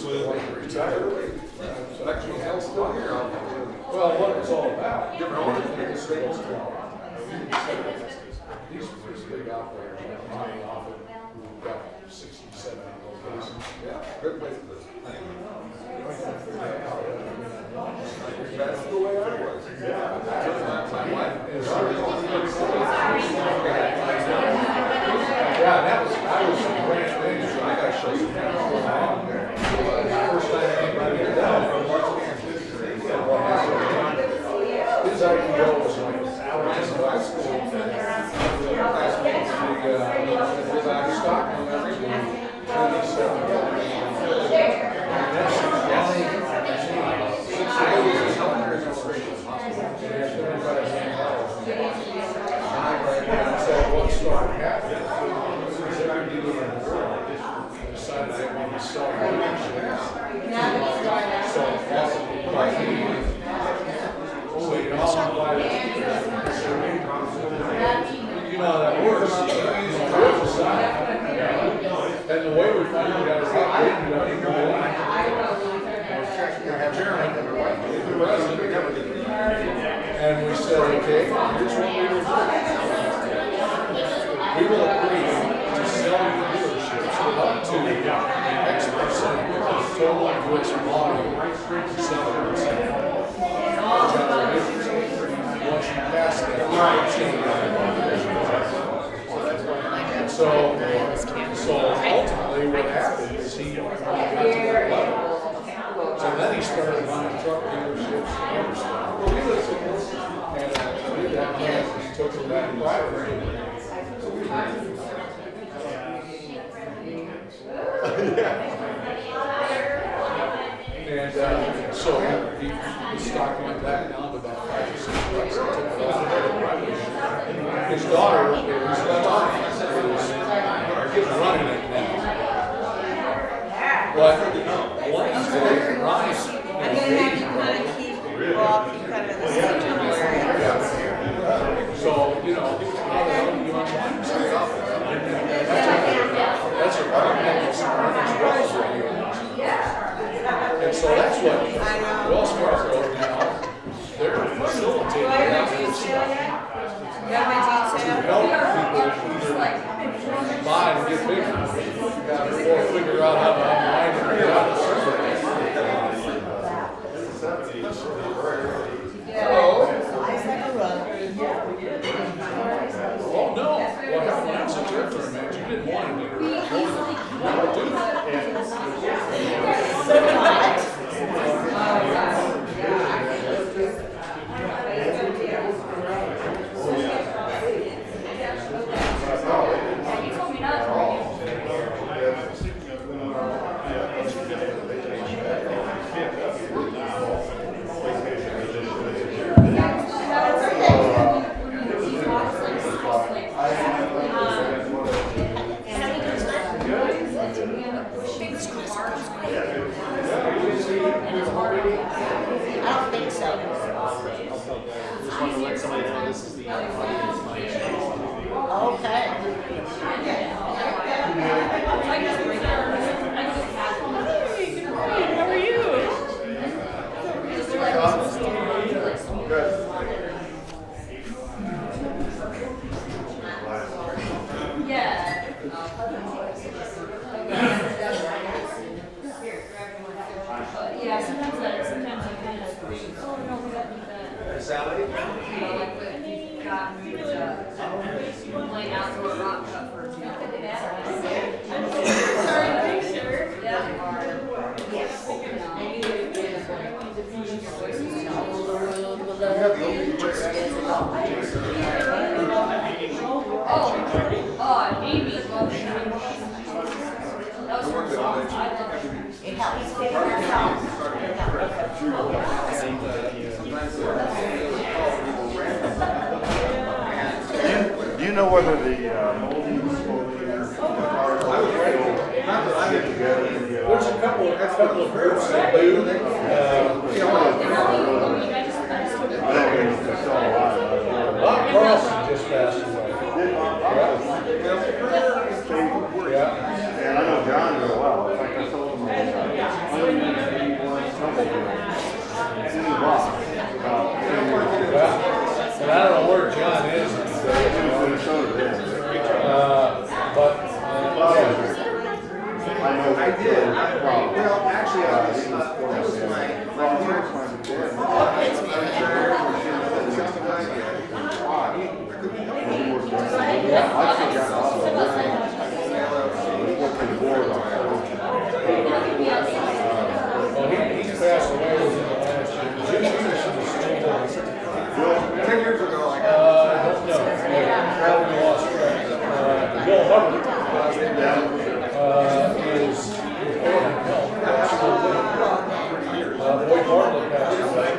retired early. Electrical hell still here. Well, what it's all about. Different owners. These are pretty big operators. We've got 60, 70 locations. Yeah, good place to live. That's the way I was. My wife is. Yeah, that was, I was a branch manager. I got to show you that. First time anybody did that. His IPO was like hours in high school. Stock on everything. What started happening is every dealer in the world decided they wanted to sell shares. So you know, you know how that works. And the way we found out is how big you don't even believe. And we said, okay, here's what we will do. We will agree to sell you dealerships for up to X percent of total U.S. volume to 7%. Once you pass that, so ultimately what happened is he got to that level. So then he started buying truck dealerships and other stuff. And did that, he took them back private. And so his stock went back down to about 5 or 6 bucks. His daughter was running it now. But one day, Ronnie, I mean, you kind of keep walking kind of in the same general area. so, you know, you unwind yourself. That's a earnings Wells radio. And so that's what Wells Fargo now, they're facilitating that. To help people either buy and get bigger, or figure out how to unwind and get out of service. Hello? Oh no! What happened? That's a territory match. You didn't want to do Do you know whether the there's a couple of groups that do. Bob Carlson just passed away. Yeah. And I know John real well. In fact, I told him know. I did. Well, Well, actually, he was that was my. well, he was my dad. Well, he's passed away within the last year. Jim Peterson is still there. 10 years ago, I I don't know. Probably lost track. Bill Hubbard is recording health. Still living. Boyd Bartlett passed away.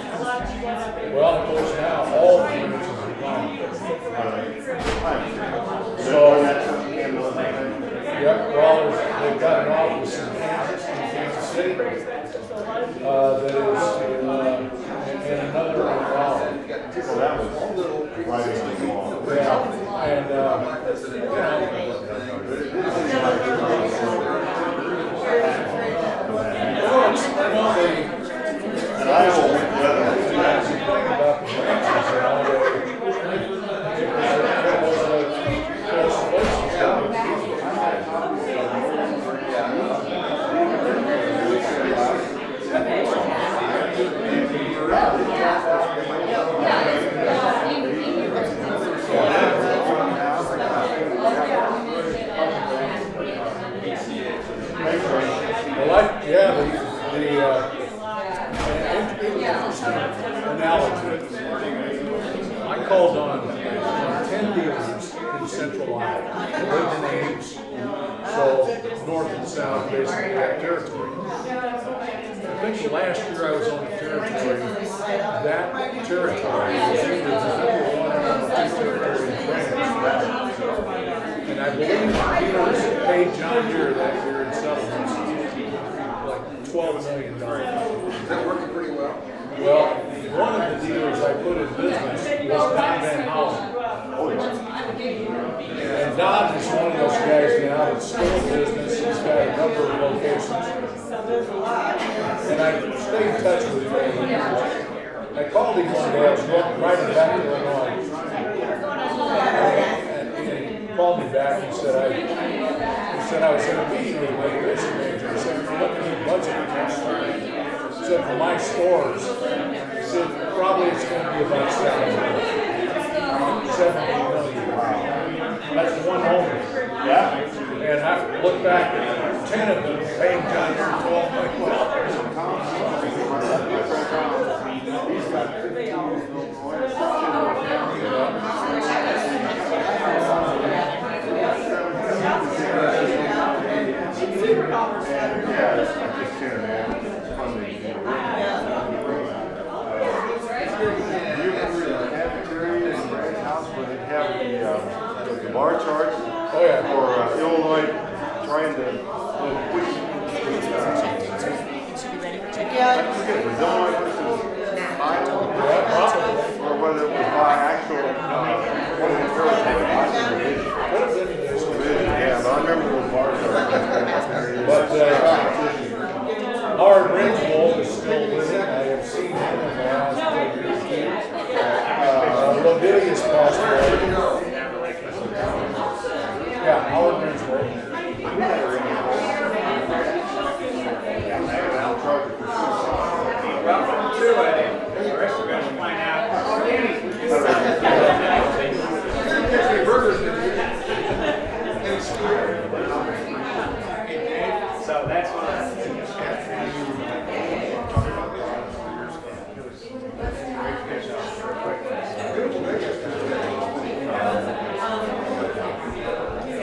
Well, of course, now all the units are gone. So, yep, well, they've got an office in Kansas City, that is, and another in Raleigh. So that was right in the wall. Yeah, and, And I will went together. that's the thing about the branches, analogy. I called on 10 dealers in Central Iowa, lived in Ames, so north and south, basically that territory. I think last year I was on the territory, that territory was either the number one or number two territory in France. And I believe the dealers paid John Deere that year in settlements like $12 million. Is that working pretty well? Well, one of the dealers I put in business was Don Van Hollen. And Don is one of those guys now that's still in business. He's got a number of locations. And I stayed in touch with him over the years. I called him one day, I was riding back to Illinois. And he called me back and said, I was in a meeting with my division manager. He said, we're looking at budget for next year. He said, for my stores, he said, probably it's going to be about 70 million. That's one owner. Yeah. And I look back at 10 of them paying John Deere $12 million. He's got 15 yeah, it's just 10 and a half. Funding. Do you remember the cafeteria in Brad's house where they have the bar charts? Oh, yeah. For Illinois trying to Yeah. was Illinois versus Iowa? Yeah, probably. Or whether it was by actual one of the territories. Yeah, but I remember those bar charts. But Howard Ringwald is still living. I have seen him in the last 2 years. Lovidius passed away. Yeah, Howard Ringwald. Welcome to it. The rest we're going to find out. So that's what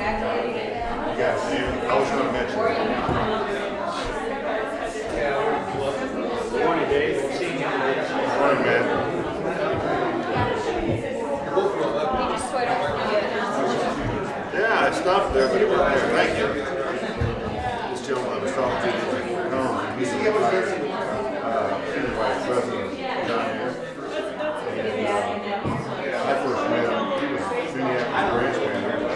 Yeah, see, I was going to mention that. 20 days. We'll see you in Morning, man. Yeah, I stopped there, but it wasn't there. Thank you. This gentleman I was talking to, he's the senior vice president, John Deere. And I first met him, he was Minneapolis branch manager.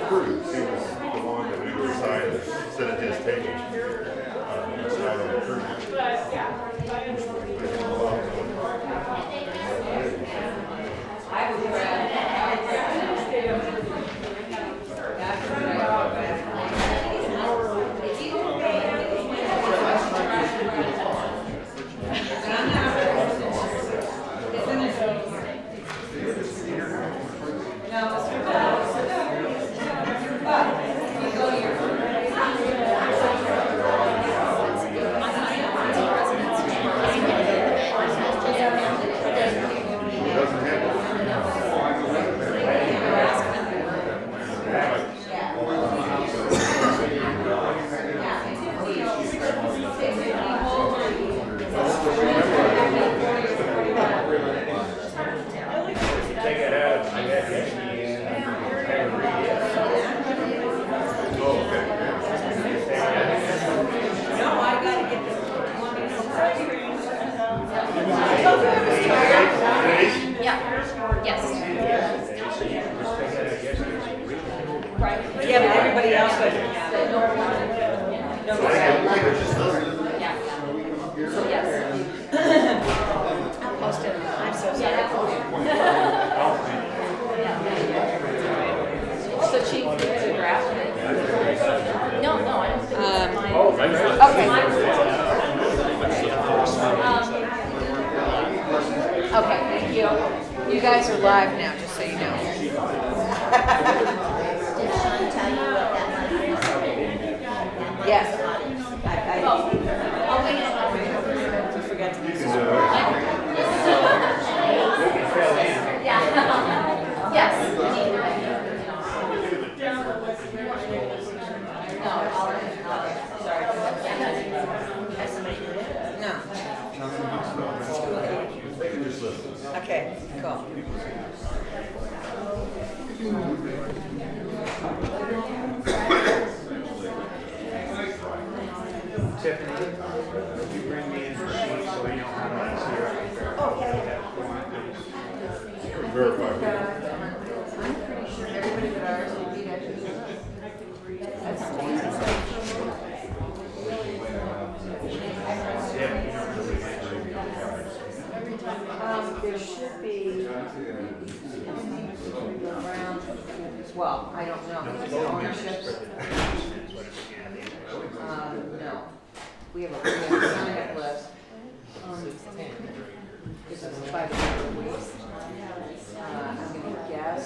Cruz, he was Right. Yeah, but everybody else doesn't have it. No, Yeah. Yes. I'll post it. I'm so sorry. So Chief, it's a draft. No, I don't think. Okay, thank you. You guys are live now, just so you know. Did Sean tell you what that money is? Yes. I'll wait. You forgot to use it. Yeah. Yes. No, sorry. No. Okay, cool. Tiffany, would you bring me in for sheets so we know how to see her? Oh, yeah, Verify. I'm pretty sure everybody but ours will be there. There should be around, well, I don't know, ownerships. No. We have a sign-up list. This is 500 weeks. I'm gonna guess.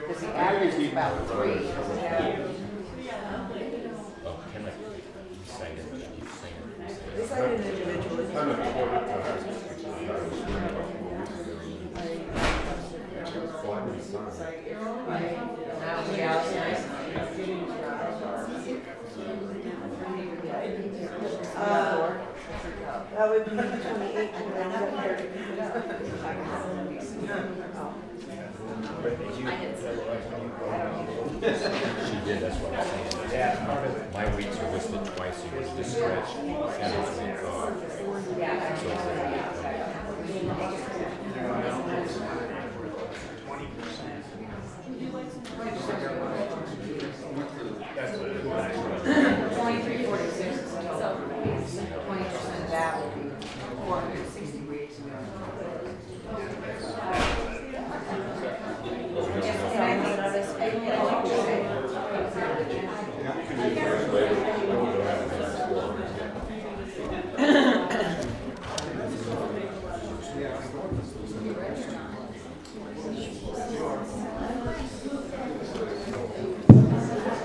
Because the average is about 3. They sign it individually. That would be 28 and 30. She did, that's what I'm saying. Yeah. My weeks are listed twice a year, this stretch, and it's week off. So That's what it was. 2346. So 20% of that would be 460 weeks.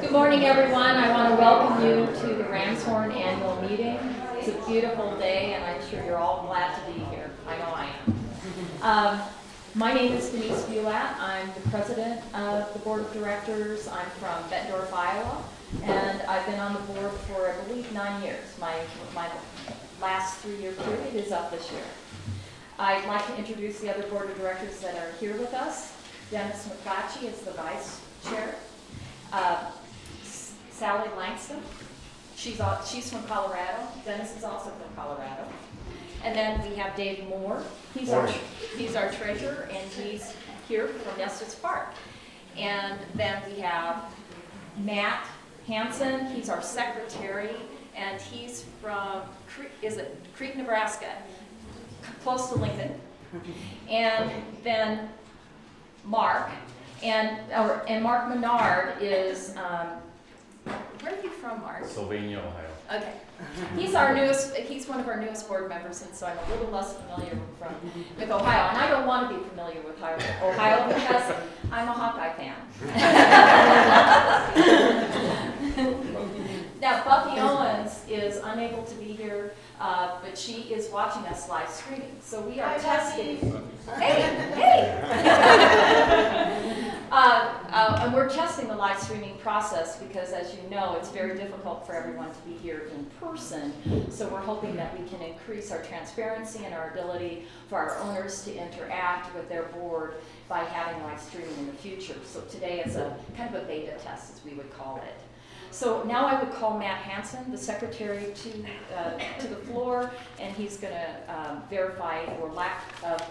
Good morning, everyone. I want to welcome you to the Ramshorn annual meeting. It's a beautiful day, and I'm sure you're all glad to be here. I know I am. My name is Denise Bulat. I'm the president of the board of directors. I'm from Bettendorf, Iowa, and I've been on the board for, I believe, 9 years. My last 3-year period is up this year. I'd like to introduce the other board of directors that are here with us. Dennis McClatchy is the vice chair. Sally Langston, she's from Colorado. Dennis is also from Colorado. And then we have Dave Moore. He's our treasurer, and he's here from Estes Park. And then we have Matt Hansen. He's our secretary, and he's from Creek, Nebraska, close to Lincoln. And then Mark, and Mark Menard is. Where are you from, Mark? Sylvania, Ohio. Okay. He's one of our newest board members, and so I'm a little less familiar with Ohio. And I don't want to be familiar with Ohio because I'm a Hawkeye fan. Now, Buffy Owens is unable to be here, but she is watching us live streaming. So we are testing. Hey! And we're testing the live streaming process because, as you know, it's very difficult for everyone to be here in person. So we're hoping that we can increase our transparency and our ability for our owners to interact with their board by having live streaming in the future. So today is a kind of a beta test, as we would call it. So now I would call Matt Hansen, the secretary, to the floor, and he's going to verify or lack of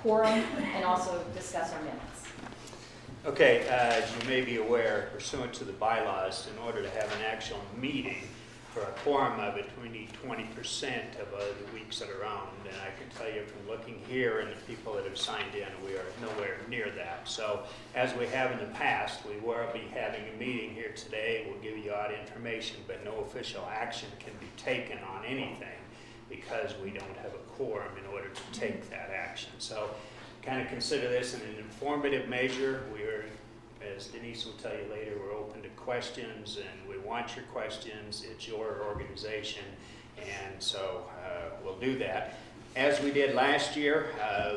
quorum and also discuss our minutes. Okay, as you may be aware, pursuant to the bylaws, in order to have an actual meeting for a quorum of it, we need 20% of the weeks that are on. And I can tell you from looking here and the people that have signed in, we are nowhere near that. So as we have in the past, we will be having a meeting here today. We'll give you odd information, but no official action can be taken on anything because we don't have a quorum in order to take that action. So kind of consider this an informative measure. We are, as Denise will tell you later, we're open to questions and we want your questions. It's your organization, and so we'll do that. As we did last year,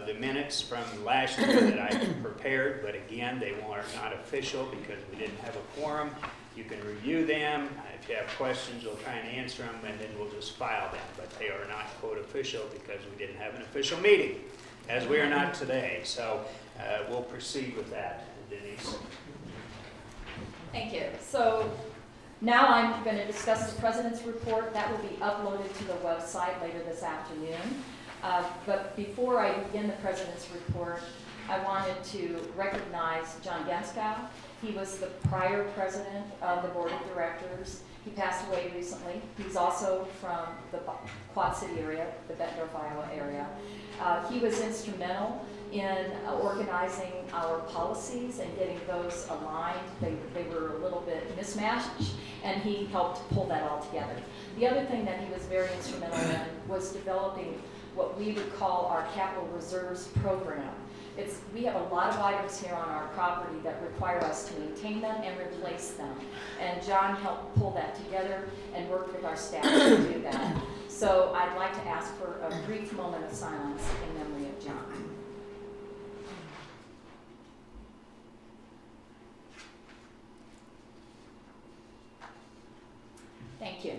the minutes from last year that I prepared, but again, they are not official because we didn't have a quorum. You can review them. If you have questions, we'll try and answer them, and then we'll just file them. But they are not, quote, official because we didn't have an official meeting, as we are not today. So we'll proceed with that, Denise. Thank you. So now I'm going to discuss the President's report. That will be uploaded to the website later this afternoon. But before I begin the President's report, I wanted to recognize John Genskow. He was the prior president of the Board of Directors. He passed away recently. He's also from the Quad City area, the Bettendorf, Iowa area. He was instrumental in organizing our policies and getting those aligned. They were a little bit mismatched, and he helped pull that all together. The other thing that he was very instrumental in was developing what we would call our capital reserves program. We have a lot of items here on our property that require us to maintain them and replace them. And John helped pull that together and worked with our staff to do that. So I'd like to ask for a brief moment of silence in memory of John. Thank you.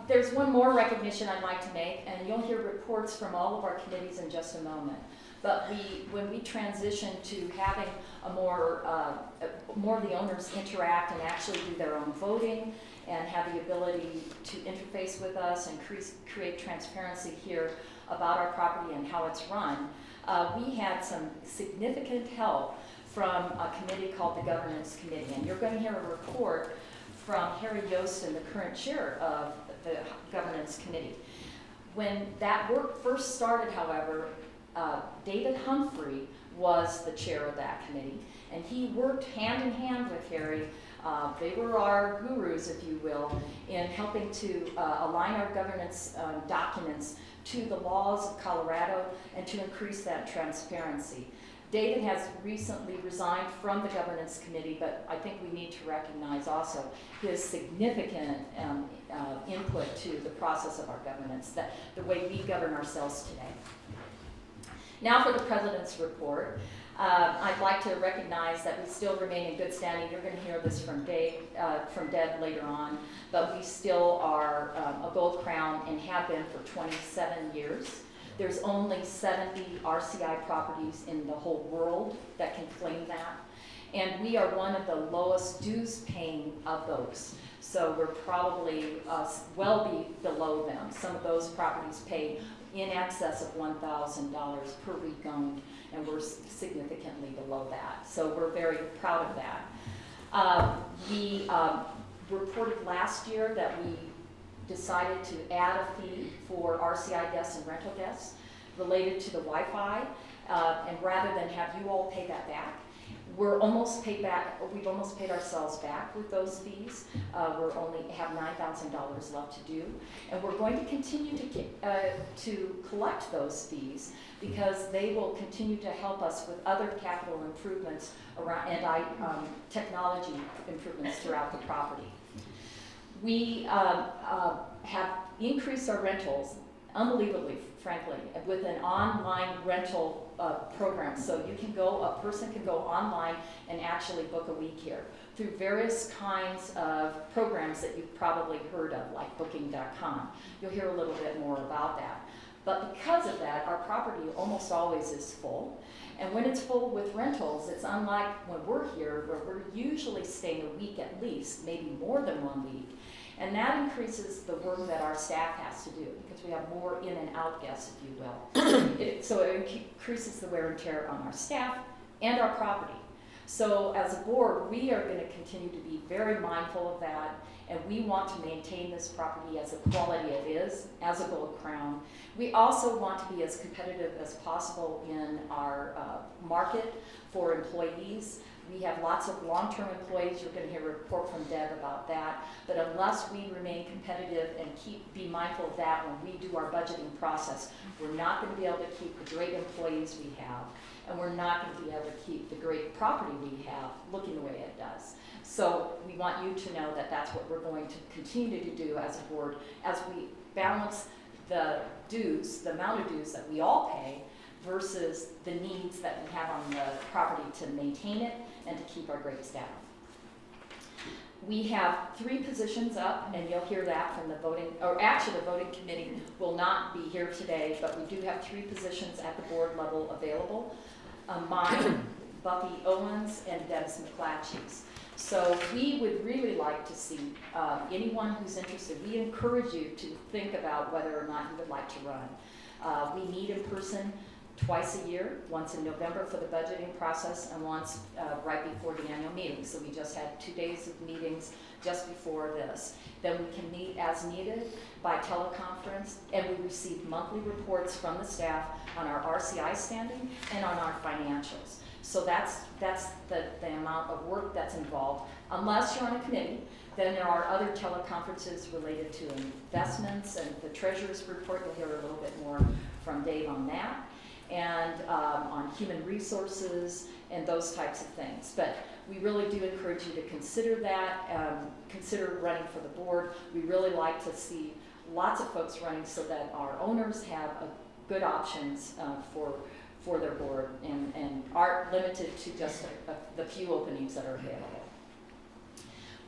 There's one more recognition I'd like to make, and you'll hear reports from all of our committees in just a moment. But when we transition to having a more of the owners interact and actually do their own voting and have the ability to interface with us and create transparency here about our property and how it's run, we had some significant help from a committee called the Governance Committee. And you're going to hear a report from Harry Yosten, the current chair of the Governance Committee. When that work first started, however, David Humphrey was the chair of that committee, and he worked hand in hand with Harry. They were our gurus, if you will, in helping to align our governance documents to the laws of Colorado and to increase that transparency. David has recently resigned from the Governance Committee, but I think we need to recognize also his significant input to the process of our governance, the way we govern ourselves today. Now for the President's report. I'd like to recognize that we still remain in good standing. You're going to hear this from Deb later on, but we still are a Gold Crown and have been for 27 years. There's only 70 RCI properties in the whole world that can claim that. And we are one of the lowest dues paying of those. So we're probably well below them. Some of those properties pay in excess of $1,000 per week owned, and we're significantly below that. So we're very proud of that. We reported last year that we decided to add a fee for RCI guests and rental guests related to the Wi-Fi, and rather than have you all pay that back, we've almost paid ourselves back with those fees. We only have $9,000 left to do, and we're going to continue to collect those fees because they will continue to help us with other capital improvements around and technology improvements throughout the property. We have increased our rentals unbelievably, frankly, with an online rental program. So a person can go online and actually book a week here through various kinds of programs that you've probably heard of, like Booking.com. You'll hear a little bit more about that. But because of that, our property almost always is full. And when it's full with rentals, it's unlike when we're here, where we're usually staying a week at least, maybe more than 1 week. And that increases the work that our staff has to do, because we have more in and out guests, if you will. So it increases the wear and tear on our staff and our property. So as a board, we are going to continue to be very mindful of that, and we want to maintain this property as the quality it is, as a Gold Crown. We also want to be as competitive as possible in our market for employees. We have lots of long-term employees. You're going to hear a report from Deb about that. But unless we remain competitive and be mindful of that when we do our budgeting process, we're not going to be able to keep the great employees we have, and we're not going to be able to keep the great property we have looking the way it does. So we want you to know that that's what we're going to continue to do as a board, as we balance the dues, the amount of dues that we all pay, versus the needs that we have on the property to maintain it and to keep our great staff. We have 3 positions up, and you'll hear that from the voting, or actually the voting committee will not be here today, but we do have 3 positions at the board level available. Mine, Buffy Owens, and Dennis McClatchy's. So we would really like to see anyone who's interested, we encourage you to think about whether or not you would like to run. We meet in person twice a year, once in November for the budgeting process and once right before the annual meeting. So we just had 2 days of meetings just before this. Then we can meet as needed by teleconference, and we receive monthly reports from the staff on our RCI standing and on our financials. So that's the amount of work that's involved. Unless you're on a committee, then there are other teleconferences related to investments and the treasurer's report. You'll hear a little bit more from Dave on that, and on human resources and those types of things. But we really do encourage you to consider that, consider running for the board. We really like to see lots of folks running so that our owners have good options for their board and aren't limited to just the few openings that are available.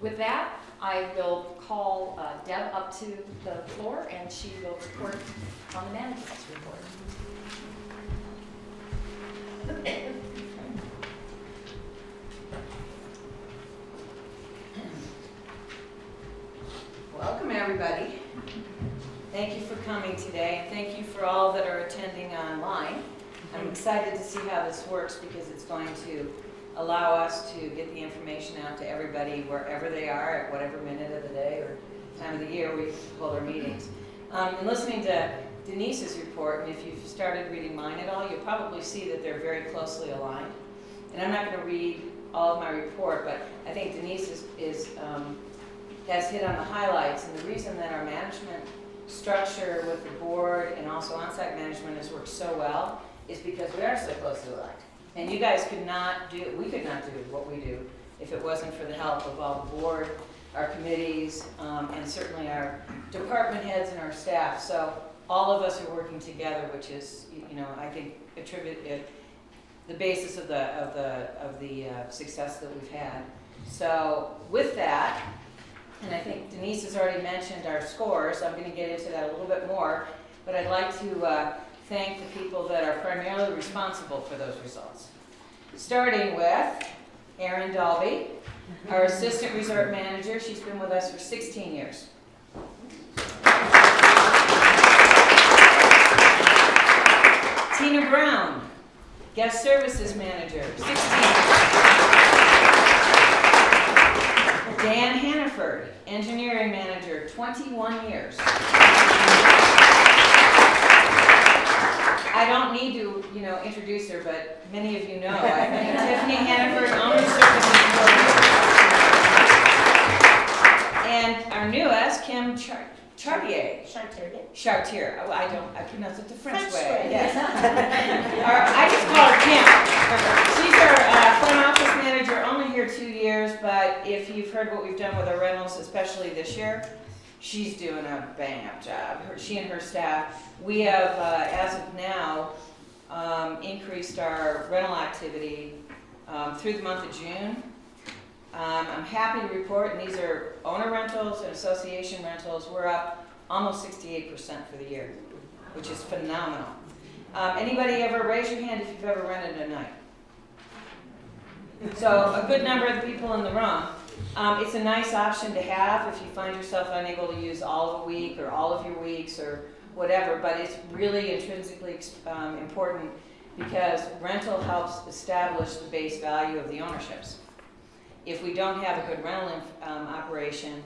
With that, I will call Deb up to the floor, and she will report on the management's report. Welcome, everybody. Thank you for coming today, and thank you for all that are attending online. I'm excited to see how this works, because it's going to allow us to get the information out to everybody wherever they are at whatever minute of the day or time of the year we hold our meetings. And listening to Denise's report, and if you've started reading mine at all, you'll probably see that they're very closely aligned. And I'm not going to read all of my report, but I think Denise has hit on the highlights. And the reason that our management structure with the board and also on-site management has worked so well is because we are so closely aligned. And you guys we could not do what we do if it wasn't for the help of all the board, our committees, and certainly our department heads and our staff. So all of us are working together, which is, I think, the basis of the success that we've had. So with that, and I think Denise has already mentioned our scores. I'm going to get into that a little bit more, but I'd like to thank the people that are primarily responsible for those results. Starting with Erin Dalby, our Assistant Resort Manager. She's been with us for 16 years. Tina Brown, Guest Services Manager, 16 years. Dan Hannaford, Engineering Manager, 21 years. I don't need to, introduce her, but many of you know. I've been Tiffany Hannaford, Owner Services. And our newest, Kim Chartier. Chartier. Oh, I pronounce it the French way. Yes. I just call her Kim. She's our front office manager, only here 2 years, but if you've heard what we've done with our rentals, especially this year, she's doing a bang-up job. She and her staff. We have, as of now, increased our rental activity through the month of June. I'm happy to report, and these are owner rentals and association rentals, we're up almost 68% for the year. which is phenomenal. Anybody ever, raise your hand if you've ever rented a night? So a good number of the people in the room. It's a nice option to have if you find yourself unable to use all of a week or all of your weeks or whatever, but it's really intrinsically important because rental helps establish the base value of the ownerships. If we don't have a good rental operation,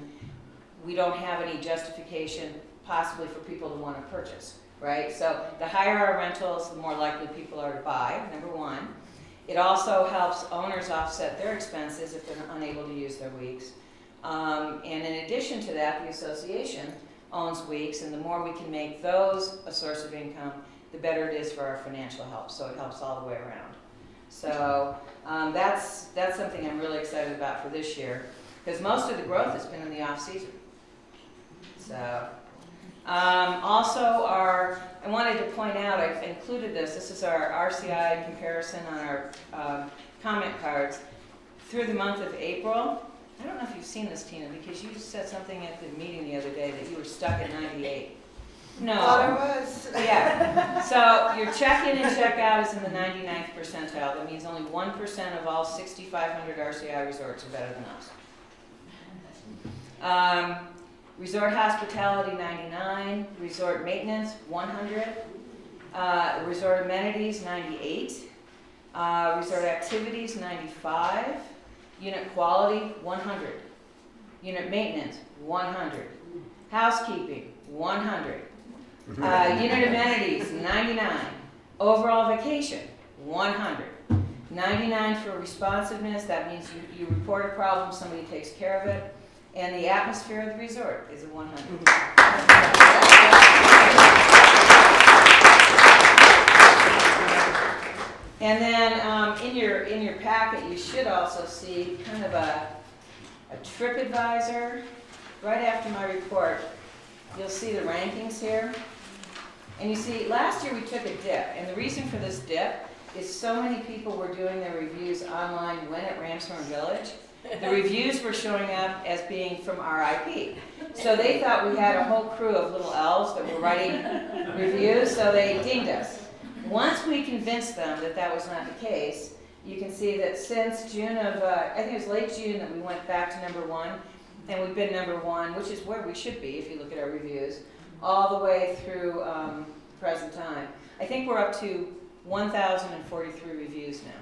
we don't have any justification possibly for people to want to purchase, right? So the higher our rentals, the more likely people are to buy, number one. It also helps owners offset their expenses if they're unable to use their weeks. And in addition to that, the association owns weeks, and the more we can make those a source of income, the better it is for our financial health. So it helps all the way around. So that's something I'm really excited about for this year, because most of the growth has been in the off season. So also I wanted to point out, I included this. This is our RCI comparison on our comment cards through the month of April. I don't know if you've seen this, Tina, because you just said something at the meeting the other day that you were stuck at 98. No. Thought I was. Yeah. So your check-in and check-out is in the 99th percentile. That means only 1% of all 6,500 RCI resorts are better than us. Resort hospitality, 99. Resort maintenance, 100. Resort amenities, 98. Resort activities, 95. Unit quality, 100. Unit maintenance, 100. Housekeeping, 100. Unit amenities, 99. Overall vacation, 100. 99 for responsiveness. That means you report a problem, somebody takes care of it. And the atmosphere of the resort is a 100. And then in your packet, you should also see kind of a TripAdvisor. Right after my report, you'll see the rankings here. And you see, last year we took a dip, and the reason for this dip is so many people were doing their reviews online when at Ramshorn Village. The reviews were showing up as being from RIP. So they thought we had a whole crew of little elves that were writing reviews, so they dinged us. Once we convinced them that that was not the case, you can see that since June of, I think it was late June that we went back to #1, and we've been #1, which is where we should be if you look at our reviews, all the way through present time. I think we're up to 1,043 reviews now.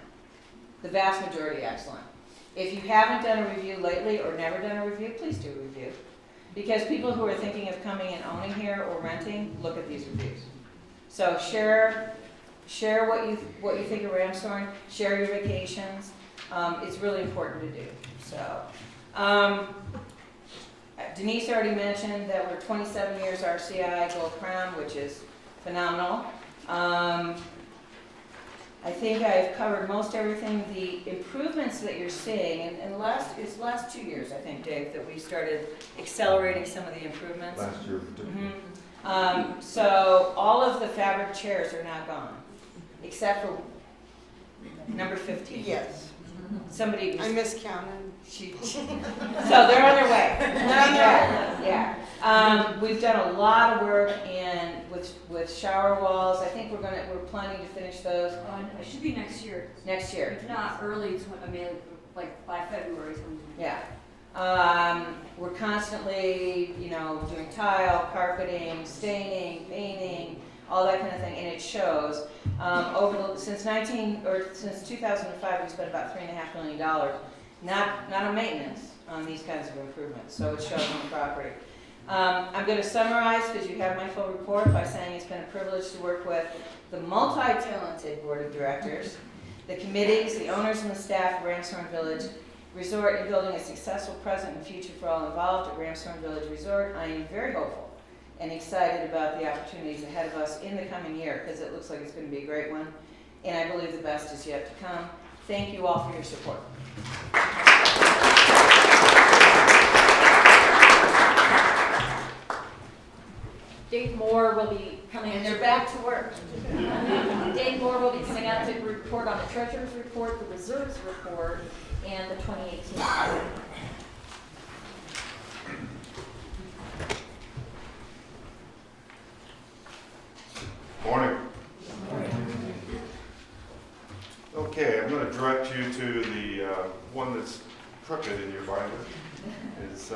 The vast majority excellent. If you haven't done a review lately or never done a review, please do a review. Because people who are thinking of coming and owning here or renting, look at these reviews. So share what you think of Ramshorn, share your vacations. It's really important to do. So Denise already mentioned that we're 27 years RCI Gold Crown, which is phenomenal. I think I've covered most everything. The improvements that you're seeing, and it's last 2 years, I think, Dave, that we started accelerating some of the improvements. Last year, So all of the fabric chairs are now gone, except for number 15. Yes. Somebody I was, miscounted. so they're on their way. Yeah. We've done a lot of work with shower walls. I think we're planning to finish those It should be next year. next year. If not early, like by February. Yeah. We're constantly, doing tile, carpeting, staining, painting, all that kind of thing, and it shows. Since 2005, we spent about $3.5 million, not on maintenance, on these kinds of improvements. So it shows on the property. I'm going to summarize, because you have my full report, by saying it's been a privilege to work with the multi-talented board of directors, the committees, the owners and the staff of Ramshorn Village Resort in building a successful present and future for all involved at Ramshorn Village Resort. I am very hopeful and excited about the opportunities ahead of us in the coming year, because it looks like it's going to be a great one. And I believe the best is yet to come. Thank you all for your support. Dave Moore will be coming in. And they're back to work. Dave Moore will be coming out to report on the treasurer's report, the reserves report, and the 2018 budget. Okay, I'm going to direct you to the one that's crooked in your binder. It's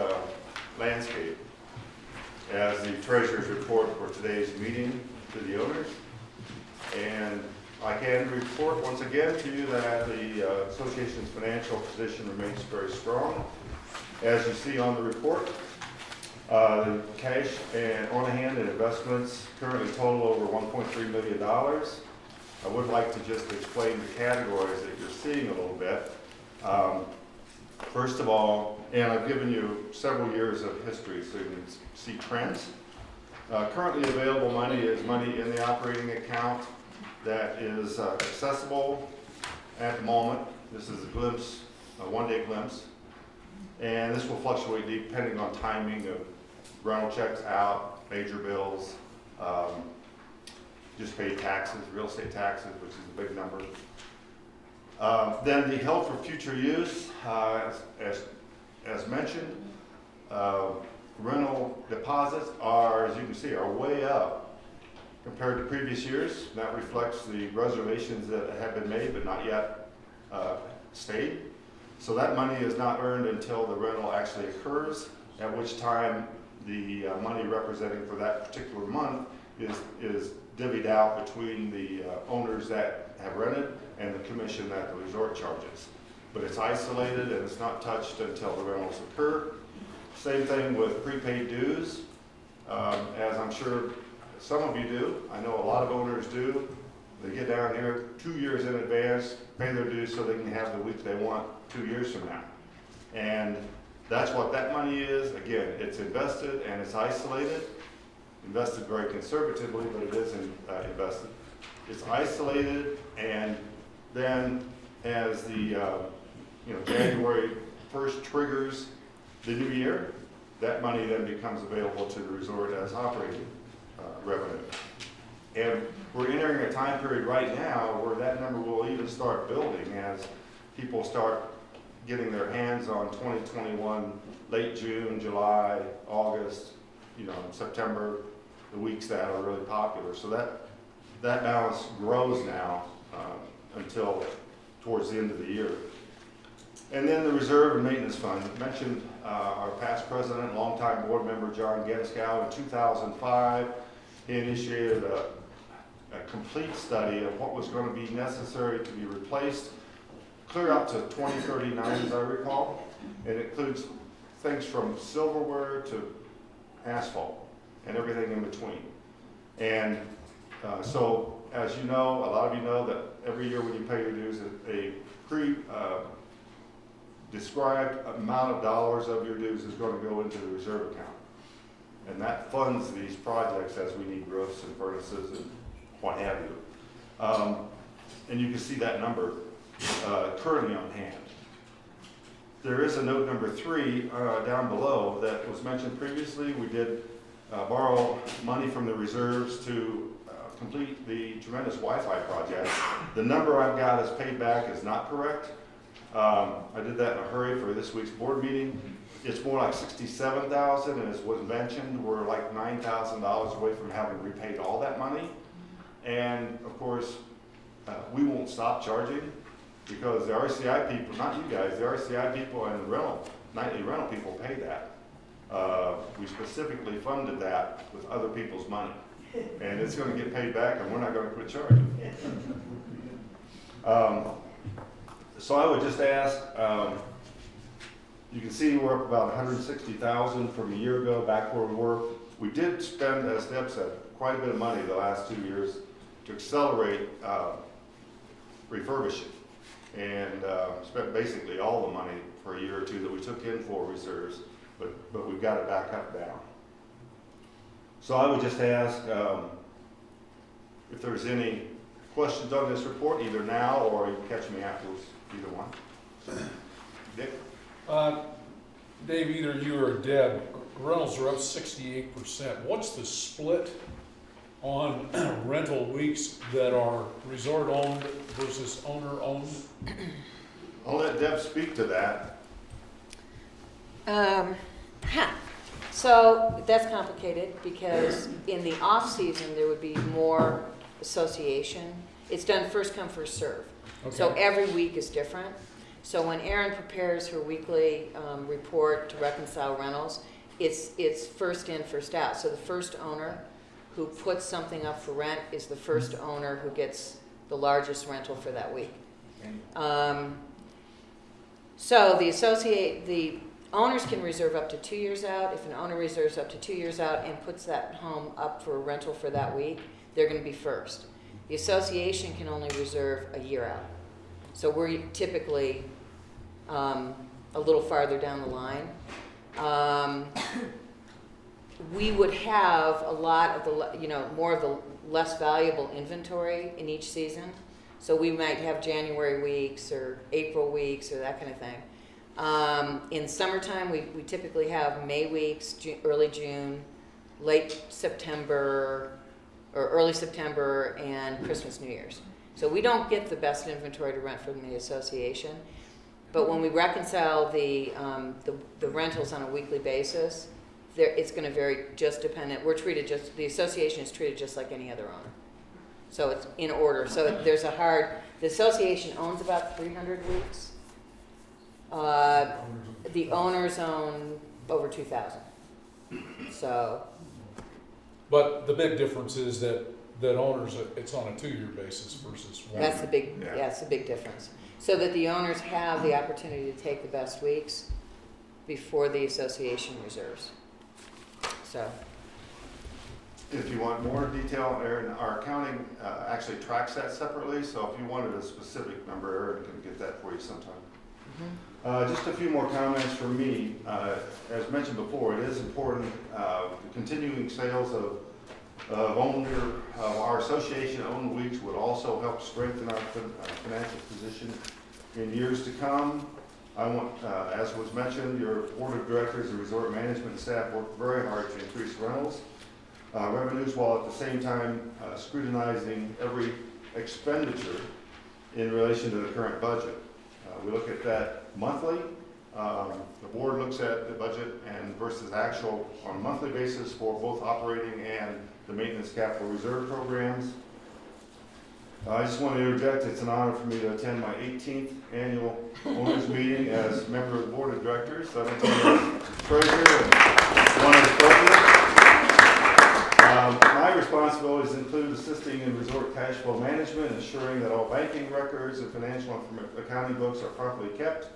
landscape. As the treasurer's report for today's meeting to the owners. And I can report once again to you that the association's financial position remains very strong. As you see on the report, the cash and on hand and investments currently total over $1.3 million. I would like to just explain the categories that you're seeing a little bit. First of all, and I've given you several years of history so you can see trends. Currently available money is money in the operating account that is accessible at the moment. This is a glimpse, a one-day glimpse. And this will fluctuate depending on timing of rental checks out, major bills, just paid taxes, real estate taxes, which is a big number. Then the held for future use, as mentioned, rental deposits are, as you can see, are way up compared to previous years. That reflects the reservations that have been made but not yet stayed. So that money is not earned until the rental actually occurs, at which time the money representing for that particular month is divvied out between the owners that have rented and the commission that the resort charges. But it's isolated and it's not touched until the rentals occur. Same thing with prepaid dues, as I'm sure some of you do. I know a lot of owners do. They get down here 2 years in advance, pay their dues so they can have the week they want 2 years from now. And that's what that money is. Again, it's invested and it's isolated. Invested very conservatively, but it is invested. It's isolated, and then as the January 1st triggers the new year, that money then becomes available to the resort as operating revenue. And we're entering a time period right now where that number will even start building as people start getting their hands on 2021, late June, July, August, September, the weeks that are really popular. So that balance grows now until towards the end of the year. And then the reserve and maintenance fund. I mentioned our past president, longtime board member John Genskow in 2005. He initiated a complete study of what was going to be necessary to be replaced, clear out to 2039 as I recall. It includes things from silverware to asphalt and everything in between. And so, as you know, a lot of you know that every year when you pay your dues, a described amount of dollars of your dues is going to go into the reserve account. And that funds these projects as we need roofs and furnaces and what have you. And you can see that number currently on hand. There is a note number 3 down below that was mentioned previously. We did borrow money from the reserves to complete the tremendous Wi-Fi project. The number I've got as paid back is not correct. I did that in a hurry for this week's board meeting. It's more like $67,000, and as was mentioned, we're like $9,000 away from having repaid all that money. And of course, we won't stop charging because the RCI people, not you guys, the RCI people and the nightly rental people pay that. We specifically funded that with other people's money. And it's going to get paid back, and we're not going to quit charging. So I would just ask, you can see we're up about $160,000 from a year ago, back where we were. We did spend, as Deb said, quite a bit of money the last 2 years to accelerate refurbishing, and spent basically all the money for a year or two that we took in for reserves, but we've got it back up now. So I would just ask if there's any questions on this report, either now or you can catch me afterwards, either one. Dick? Dave, either you or Deb, rentals are up 68%. What's the split on rental weeks that are resort owned versus owner owned? I'll let Deb speak to that. So that's complicated because in the off season there would be more association. It's done first come, first serve. So Okay. every week is different. So when Erin prepares her weekly report to reconcile rentals, it's first in, first out. So the first owner who puts something up for rent is the first owner who gets the largest rental for that week. So the owners can reserve up to 2 years out. If an owner reserves up to 2 years out and puts that home up for rental for that week, they're going to be first. The association can only reserve a year out. So we're typically a little farther down the line. We would have a lot of the, more of the less valuable inventory in each season. So we might have January weeks or April weeks or that kind of thing. In summertime, we typically have May weeks, early June, late September, or early September, and Christmas, New Year's. So we don't get the best inventory to rent from the association. But when we reconcile the rentals on a weekly basis, it's going to vary just dependent. The association is treated just like any other owner. So it's in order. So the association owns about 300 weeks. The owners own over 2,000. So. But the big difference is that owners, it's on a 2-year basis versus 1. That's the big difference. So that the owners have the opportunity to take the best weeks before the association reserves. So. If you want more detail, Erin, our accounting actually tracks that separately, so if you wanted a specific number, Erin can get that for you sometime. Just a few more comments from me. As mentioned before, it is important, the continuing sales of our association-owned weeks would also help strengthen our financial position in years to come. I want, as was mentioned, your board of directors and resort management staff worked very hard to increase rentals revenues while at the same time scrutinizing every expenditure in relation to the current budget. We look at that monthly. The board looks at the budget and versus actual on a monthly basis for both operating and the maintenance capital reserve programs. I just want to interject, it's an honor for me to attend my 18th annual owners meeting as member of the board of directors, 17th as treasurer and 1 as president. My responsibilities include assisting in resort cash flow management, ensuring that all banking records and financial accounting books are properly kept,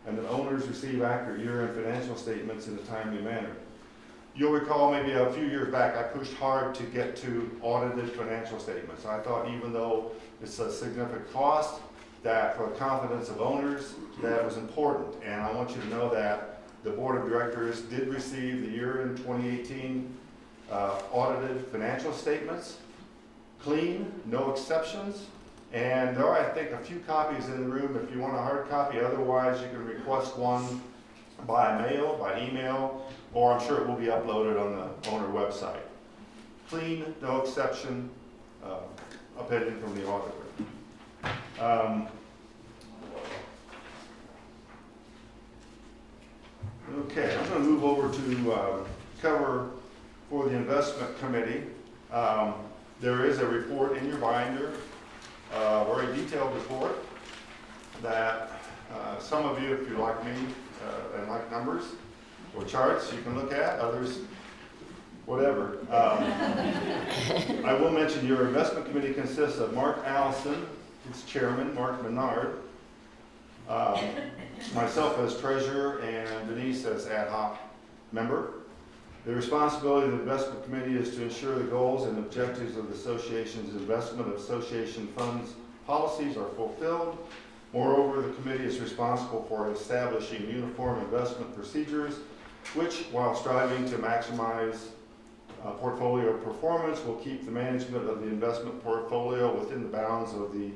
and that owners receive accurate year-end financial statements in a timely manner. You'll recall maybe a few years back, I pushed hard to get to audited financial statements. I thought even though it's a significant cost, that for the confidence of owners, that was important. And I want you to know that the board of directors did receive the year-end 2018 audited financial statements, clean, no exceptions. And there are, I think, a few copies in the room if you want a hard copy. Otherwise, you can request one by mail, by email, or I'm sure it will be uploaded on the owner website. Clean, no exception, opinion from the auditor. Okay, I'm going to move over to cover for the investment committee. There is a report in your binder, a very detailed report that some of you, if you like me and like numbers or charts, you can look at. Others, whatever. I will mention your investment committee consists of Mark Allison, its chairman, Mark Menard, myself as treasurer, and Denise as ad hoc member. The responsibility of the investment committee is to ensure the goals and objectives of the association's investment of association funds policies are fulfilled. Moreover, the committee is responsible for establishing uniform investment procedures, which, while striving to maximize portfolio performance, will keep the management of the investment portfolio within the bounds of the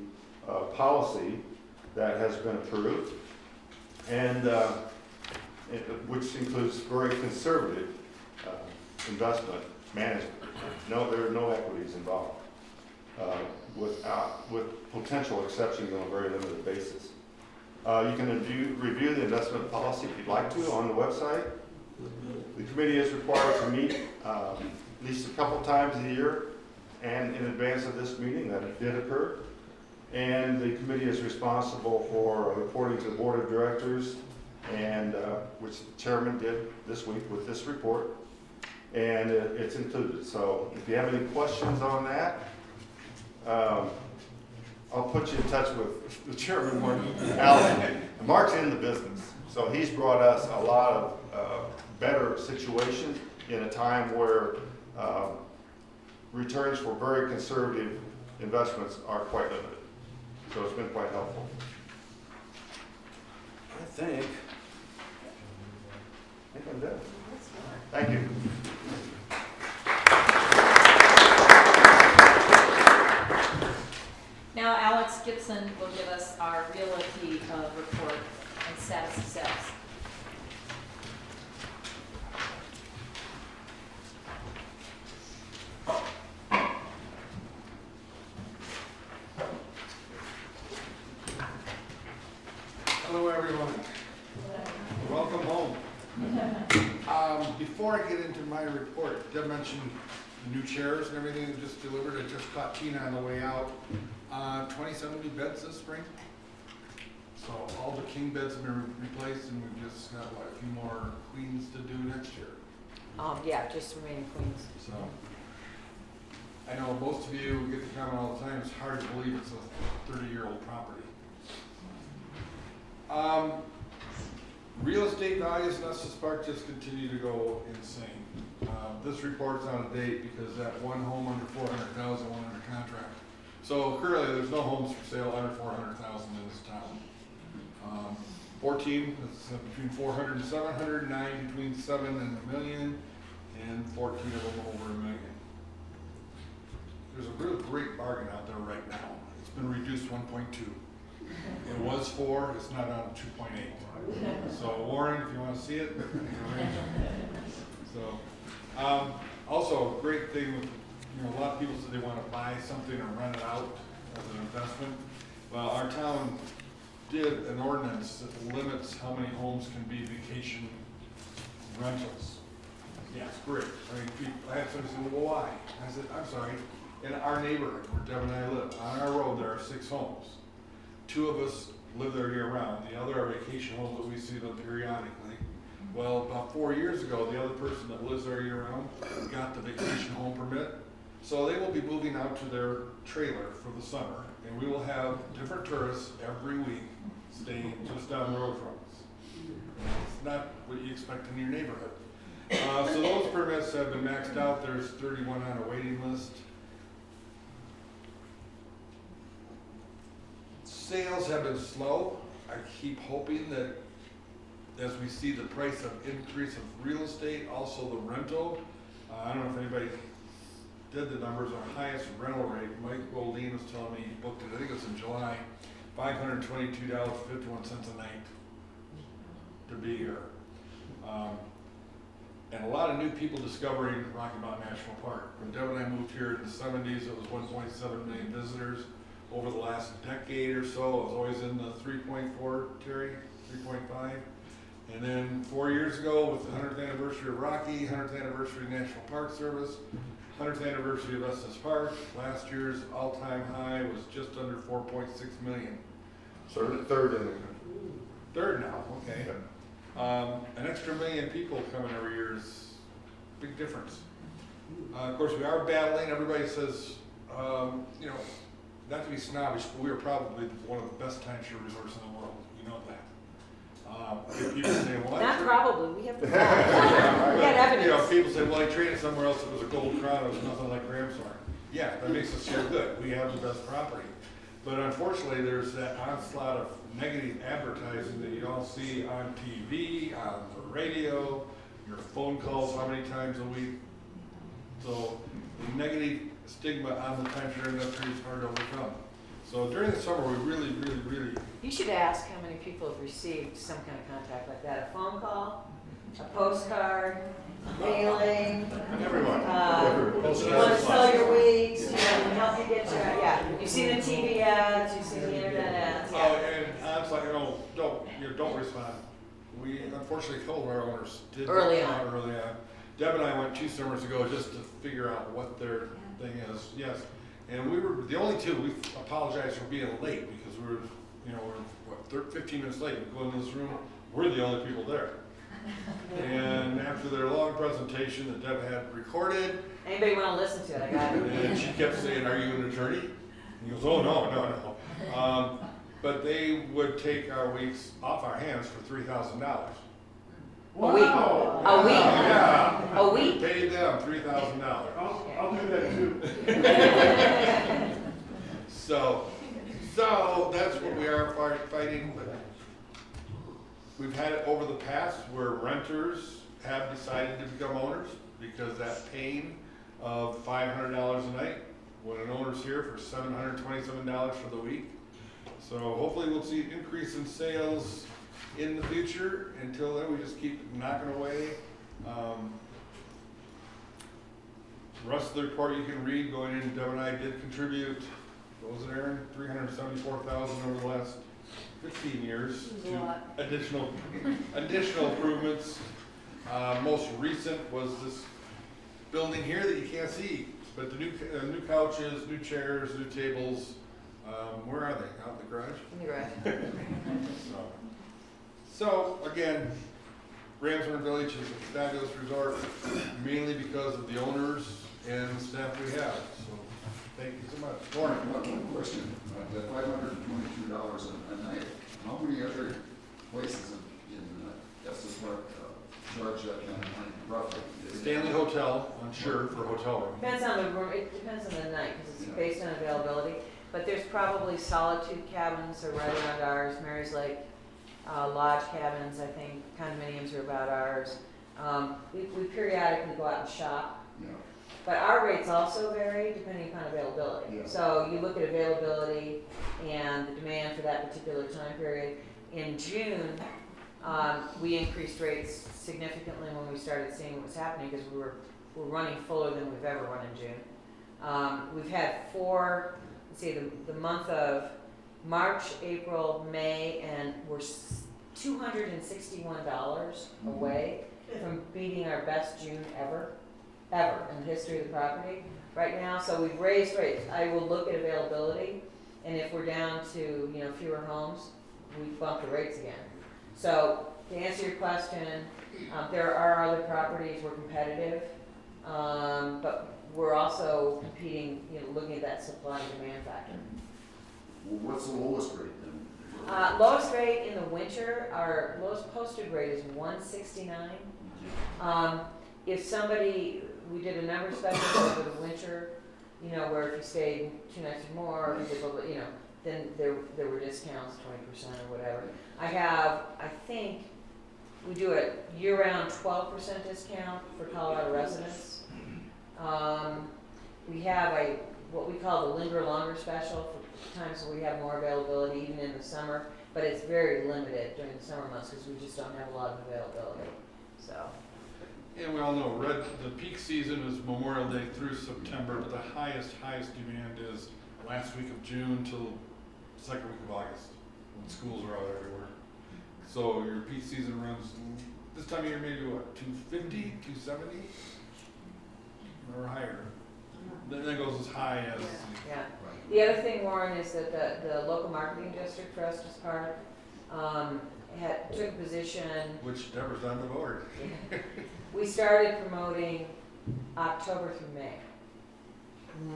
policy that has been approved, and which includes very conservative investment management. No, there are no equities involved, with potential exceptions on a very limited basis. You can review the investment policy if you'd like to on the website. The committee is required to meet at least a couple times a year and in advance of this meeting that did occur. And the committee is responsible for reporting to the board of directors, and which the chairman did this week with this report, and it's included. So if you have any questions on that, I'll put you in touch with the chairman, Alan. Mark's in the business, so he's brought us a lot of better situations in a time where returns for very conservative investments are quite limited. So it's been quite helpful. I think I'm done. Thank you. Now Alex Gibson will give us our realty report and status of sales. Hello, everyone. Welcome home. Before I get into my report, Deb mentioned the new chairs and everything that just delivered. I just caught Tina on the way out. 27 new beds this spring. So all the king beds have been replaced, and we've just got a few more queens to do next year. Yeah, just remaining queens. So I know most of you get the comment all the time. It's hard to believe it's a 30-year-old property. Real estate values in Estes Park just continue to go insane. This report's out of date because that one home under 400,000 went under contract. So currently, there's no homes for sale under 400,000 in this town. 14 is between 400 and 700, 9 between 7 and $1 million, and 14 of them over $1 million. There's a real great bargain out there right now. It's been reduced 1.2. It was 4, it's not on 2.8. So Warren, if you want to see it. So, also a great thing with, a lot of people say they want to buy something or rent it out as an investment. Well, our town did an ordinance that limits how many homes can be vacation rentals. Yeah, it's great. I had somebody say, well, why? I said, I'm sorry, in our neighborhood where Deb and I live, on our road, there are 6 homes. 2 of us live there year round. The other are vacation homes that we see them periodically. Well, about 4 years ago, the other person that lives there year round got the vacation home permit. So they will be moving out to their trailer for the summer, and we will have different tourists every week staying just down the road from us. It's not what you expect in your neighborhood. So those permits have been maxed out. There's 31 on a waiting list. Sales have been slow. I keep hoping that as we see the price of increase of real estate, also the rental. I don't know if anybody did the numbers. Our highest rental rate, Mike Goldine was telling me he booked it, I think it was in July, $522.51 a night to be here. And a lot of new people discovering Rocky Mountain National Park. When Deb and I moved here in the 70s, it was 1.7 million visitors. Over the last decade or so, it was always in the 3.4, Terry, 3.5. And then 4 years ago, with the 100th anniversary of Rocky, 100th anniversary of National Park Service, 100th anniversary of Estes Park, last year's all-time high was just under 4.6 million. So third in the country. Third now, okay. An extra million people coming every year is a big difference. Of course, we are battling. Everybody says, not to be snobbish, but we are probably one of the best timeshare resorts in the world. You know that. People say, well, Not probably, we have the facts. We had evidence. People say, well, I traded somewhere else. It was a gold crown. It was nothing like Ramsar. Yeah, that makes us feel good. We have the best property. But unfortunately, there's that onslaught of negative advertising that you all see on TV, on the radio, your phone calls how many times a week. So the negative stigma on the timeshare industry is hard to overcome. So during the summer, we really You should ask how many people have received some kind of contact like that. A phone call, a postcard, a mailing. Everyone. You want to sell your weeks, you want to help you get your, yeah. You see the TV ads, you see the internet ads. Oh, and odds like, don't respond. We unfortunately told our owners did Early respond on. early on. Deb and I went 2 summers ago just to figure out what their thing is. Yes, And we were the only two. We apologized for being late because we're 15 minutes late. We go into this room, we're the only people there. And after their long presentation that Deb had recorded, Anybody want to listen to it? I got it. and she kept saying, "Are you an attorney?" And he goes, "Oh, no. But they would take our weeks off our hands for $3,000. A week. Yeah. A week. Paid them $3,000. I'll do that too. So that's what we are fighting. But we've had it over the past where renters have decided to become owners because that pain of $500 a night when an owner's here for $727 for the week. So hopefully we'll see an increase in sales in the future. Until then, we just keep knocking away. The rest of the report you can read going in. Deb and I did contribute, what was it, Aaron? $374,000 over the last 15 years to additional improvements. Most recent was this building here that you can't see, but the new couches, new chairs, new tables. Where are they? Out in the garage? In the garage. So again, Ramshorn Village is a fabulous resort, mainly because of the owners and the staff we have. So thank you so much. Lauren. One question, the $522 a night, how many other places in Estes Park charge that kind of money roughly? Stanley Hotel, I'm sure, for hotel room. Depends on the room, it depends on the night, because it's based on availability. But there's probably Solitude cabins are right around ours, Mary's Lake Lodge cabins, I think, condominiums are about ours. We periodically go out and shop. Yeah. But our rates also vary depending upon availability. Yeah. So you look at availability and the demand for that particular time period. In June, we increased rates significantly when we started seeing what was happening because we're running fuller than we've ever run in June. We've had the month of March, April, May, and we're $261 away from beating our best June ever in the history of the property right now. So we've raised rates. I will look at availability, and if we're down to fewer homes, we bump the rates again. So to answer your question, there are other properties we're competitive, but we're also competing, looking at that supply and demand factor. Well, what's the lowest rate then? Lowest rate in the winter, our lowest posted rate is $169. If we did a number of specials over the winter, where if you stayed 2 nights or more, or if you did, then there were discounts, 20% or whatever. I think we do a year-round 12% discount for Colorado residents. We have what we call the linger longer special for times where we have more availability, even in the summer, but it's very limited during the summer months because we just don't have a lot of availability. So. And we all know the peak season is Memorial Day through September, but the highest demand is last week of June till second week of August, when schools are out everywhere. So your peak season runs this time of year maybe what, 250, 270 or higher. Then it goes as high as. Yeah. The other thing, Warren, is that the local marketing district for Estes Park took a position. Which Deborah's on the board. We started promoting October through May,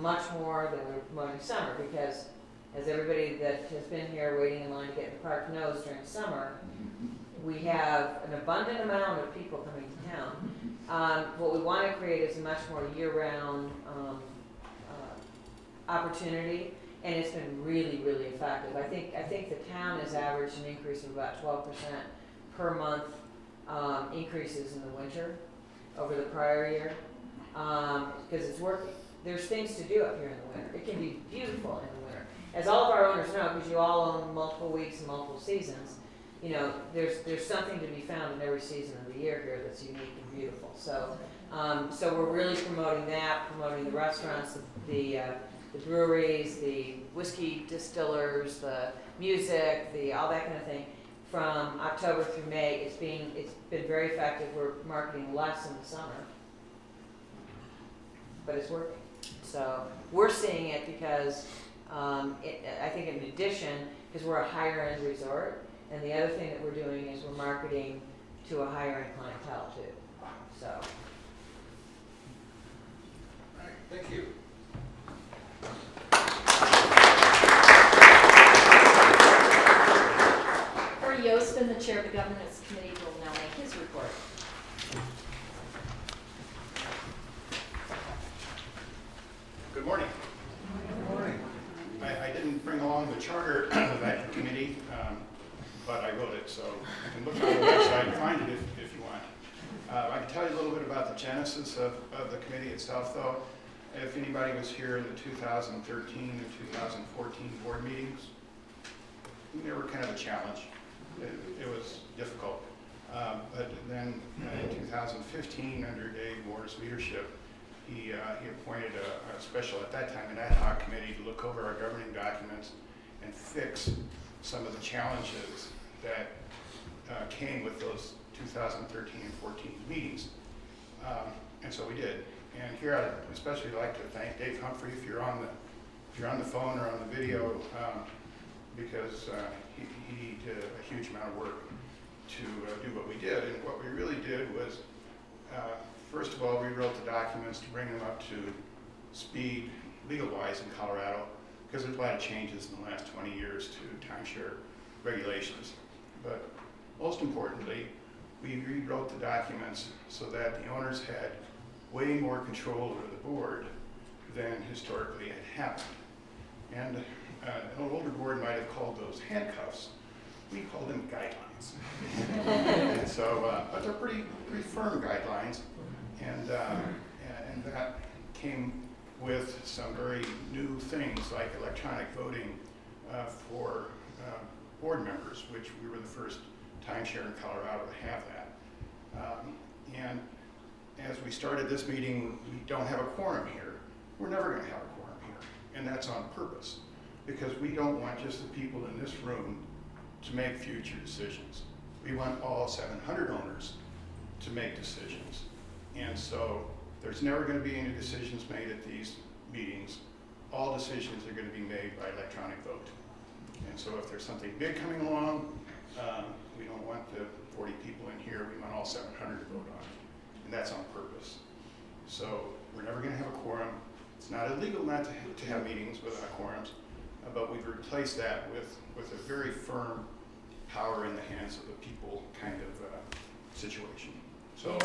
much more than we were promoting summer, because as everybody that has been here waiting in line to get in the park knows, during summer, we have an abundant amount of people coming to town. What we want to create is a much more year-round opportunity, and it's been really, really effective. I think the town has averaged an increase of about 12% per month increases in the winter over the prior year, because it's working. There's things to do up here in the winter. It can be beautiful in the winter. As all of our owners know, because you all own multiple weeks and multiple seasons, there's something to be found in every season of the year here that's unique and beautiful. So, so we're really promoting that, promoting the restaurants, the breweries, the whiskey distillers, the music, all that kind of thing. From October through May, it's been very effective. We're marketing less in the summer, but it's working. So we're seeing it because, I think in addition, because we're a higher end resort, and the other thing that we're doing is we're marketing to a higher end clientele too, so. All right, thank you. Corey Yosten, the chair of the governance committee, will now make his report. Good morning. Good morning. I didn't bring along the charter of that committee, but I wrote it, so you can look on the website and find it if you want. I can tell you a little bit about the genesis of the committee itself, though. If anybody was here in the 2013 and 2014 board meetings, they were kind of a challenge. It was difficult. But then in 2015, under Dave Moore's leadership, he appointed a special, at that time, an ad hoc committee to look over our governing documents and fix some of the challenges that came with those 2013 and 14 meetings. And so we did. And here I'd especially like to thank Dave Humphrey if you're on the phone or on the video, because he did a huge amount of work to do what we did. And what we really did was, first of all, we wrote the documents to bring them up to speed legal-wise in Colorado, because there's a lot of changes in the last 20 years to timeshare regulations. But most importantly, we rewrote the documents so that the owners had way more control over the board than historically had happened. And an older board might have called those handcuffs. We call them guidelines. And so, but they're pretty firm guidelines, and that came with some very new things like electronic voting for board members, which we were the first timeshare in Colorado to have that. And as we started this meeting, we don't have a quorum here. We're never going to have a quorum here, and that's on purpose, because we don't want just the people in this room to make future decisions. We want all 700 owners to make decisions. And so there's never going to be any decisions made at these meetings. All decisions are going to be made by electronic vote. And so if there's something big coming along, we don't want the 40 people in here, we want all 700 to vote on it. And that's on purpose. So we're never going to have a quorum. It's not illegal not to have meetings without quorums, but we've replaced that with a very firm power in the hands of the people kind of situation. So.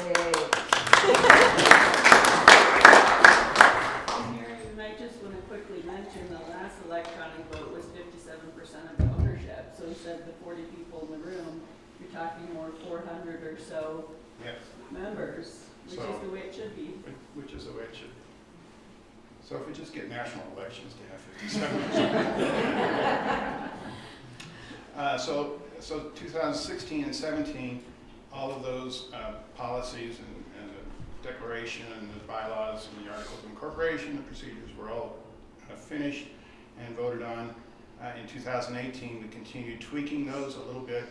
Mary, you might just want to quickly mention the last electronic vote was 57% of the ownership. So instead of the 40 people in the room, you're talking more 400 or so members, which is the way it should be. Which is the way it should be. So if we just get national elections to have 57%. So 2016 and 17, all of those policies and the declaration and the bylaws and the articles of incorporation, the procedures were all finished and voted on. In 2018, we continued tweaking those a little bit,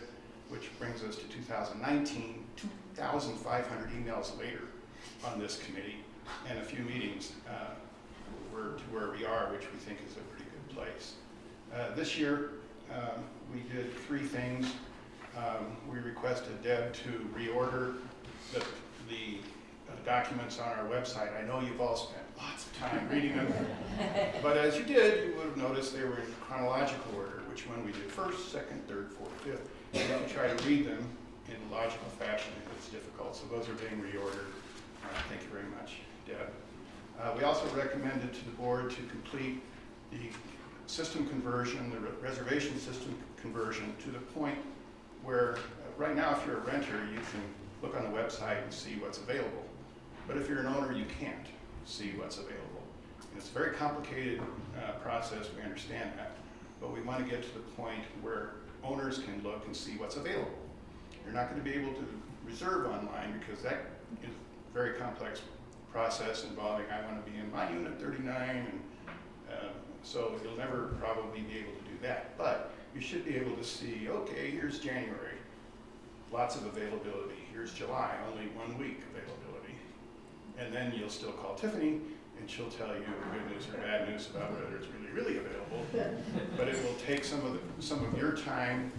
which brings us to 2019, 2,500 emails later on this committee, and a few meetings to where we are, which we think is a pretty good place. This year, we did 3 things. We requested Deb to reorder the documents on our website. I know you've all spent lots of time reading them, but as you did, you would have noticed they were in chronological order, which one we did first, second, third, fourth, fifth. And if you try to read them in logical fashion, it's difficult. So those are being reordered. Thank you very much, Deb. We also recommended to the board to complete the system conversion, the reservation system conversion, to the point where right now, if you're a renter, you can look on the website and see what's available. But if you're an owner, you can't see what's available. And it's a very complicated process, we understand that. But we want to get to the point where owners can look and see what's available. You're not going to be able to reserve online because that is a very complex process involving, I want to be in my unit 39, and so you'll never probably be able to do that. But you should be able to see, okay, here's January, lots of availability. Here's July, only 1 week availability. And then you'll still call Tiffany and she'll tell you good news or bad news about whether it's really, really available. But it will take some of your time.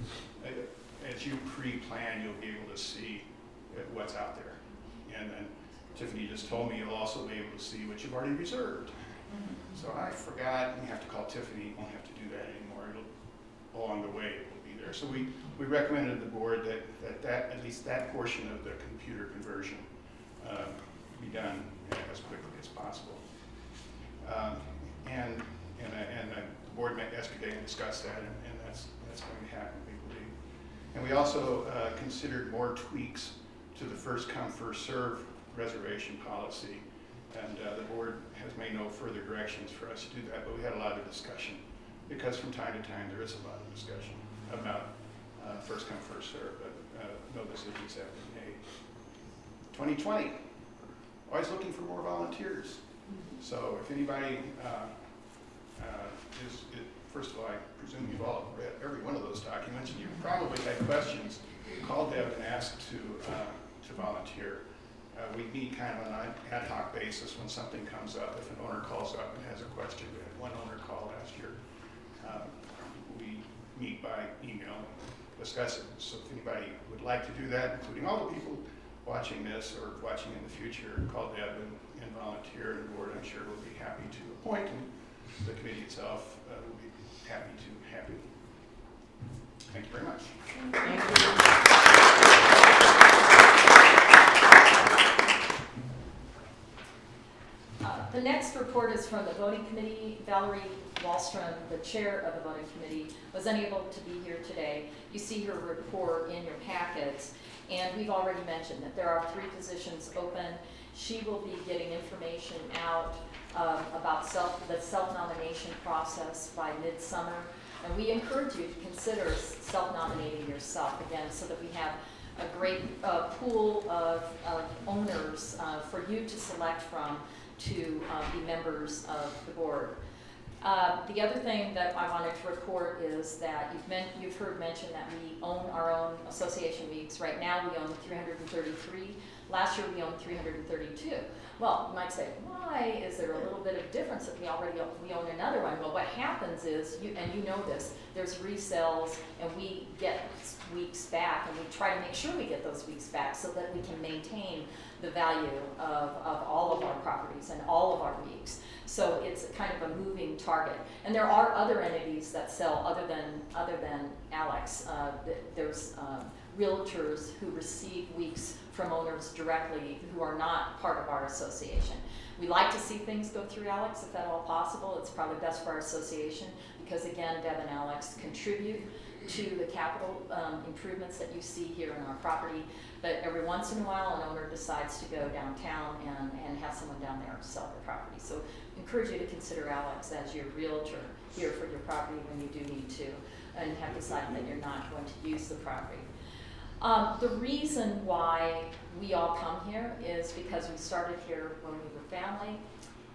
As you pre-plan, you'll be able to see what's out there. And then Tiffany just told me you'll also be able to see what you've already reserved. So I forgot, you have to call Tiffany, you won't have to do that anymore. Along the way, it will be there. So we recommended to the board that at least that portion of the computer conversion be done as quickly as possible. And the board met yesterday and discussed that, and that's going to happen, we believe. And we also considered more tweaks to the first come, first serve reservation policy. And the board has made no further directions for us to do that, but we had a lot of discussion because from time to time there is a lot of discussion about first come, first serve, but no decisions have been made. 2020, always looking for more volunteers. So if anybody first of all, I presume you've all read every one of those documents, and you probably had questions. Call Deb and ask to volunteer. We meet kind of on an ad hoc basis when something comes up. If an owner calls up and has a question, we had one owner call last year. We meet by email and discuss it. So if anybody would like to do that, including all the people watching this or watching in the future, call Deb and volunteer, and the board, I'm sure, will be happy to appoint, and the committee itself will be happy to have you. Thank you very much. Thank you. The next report is from the voting committee. Valerie Wallstrom, the chair of the voting committee, was unable to be here today. You see her report in your packets, and we've already mentioned that there are 3 positions open. She will be getting information out about the self-nomination process by midsummer, and we encourage you to consider self-nominating yourself again, so that we have a great pool of owners for you to select from to be members of the board. The other thing that I wanted to report is that you've heard mentioned that we own our own association weeks. Right now we own 333. Last year we owned 332. Well, you might say, why is there a little bit of difference if we own another one? Well, what happens is, and you know this, there's resales and we get weeks back, and we try to make sure we get those weeks back so that we can maintain the value of all of our properties and all of our weeks. So it's kind of a moving target. And there are other entities that sell other than Alex. There's realtors who receive weeks from owners directly who are not part of our association. We like to see things go through Alex if at all possible. It's probably best for our association because, again, Deb and Alex contribute to the capital improvements that you see here in our property. But every once in a while, an owner decides to go downtown and have someone down there sell their property. So encourage you to consider Alex as your realtor here for your property when you do need to, and have decided that you're not going to use the property. The reason why we all come here is because we started here when we were family.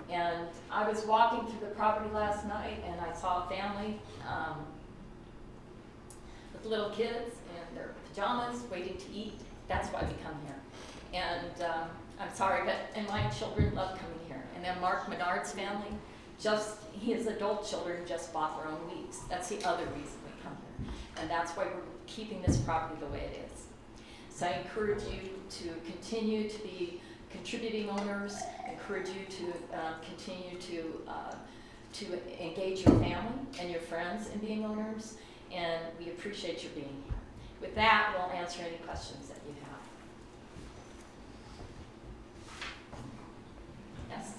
And I was walking through the property last night and I saw a family with little kids in their pajamas waiting to eat. That's why we come here. And I'm sorry, and my children love coming here. And then Mark Menard's family, his adult children just bought their own weeks. That's the other reason we come here. And that's why we're keeping this property the way it is. So I encourage you to continue to be contributing owners, encourage you to continue to engage your family and your friends in being owners, and we appreciate your being here. With that, we'll answer any questions that you have. Yes?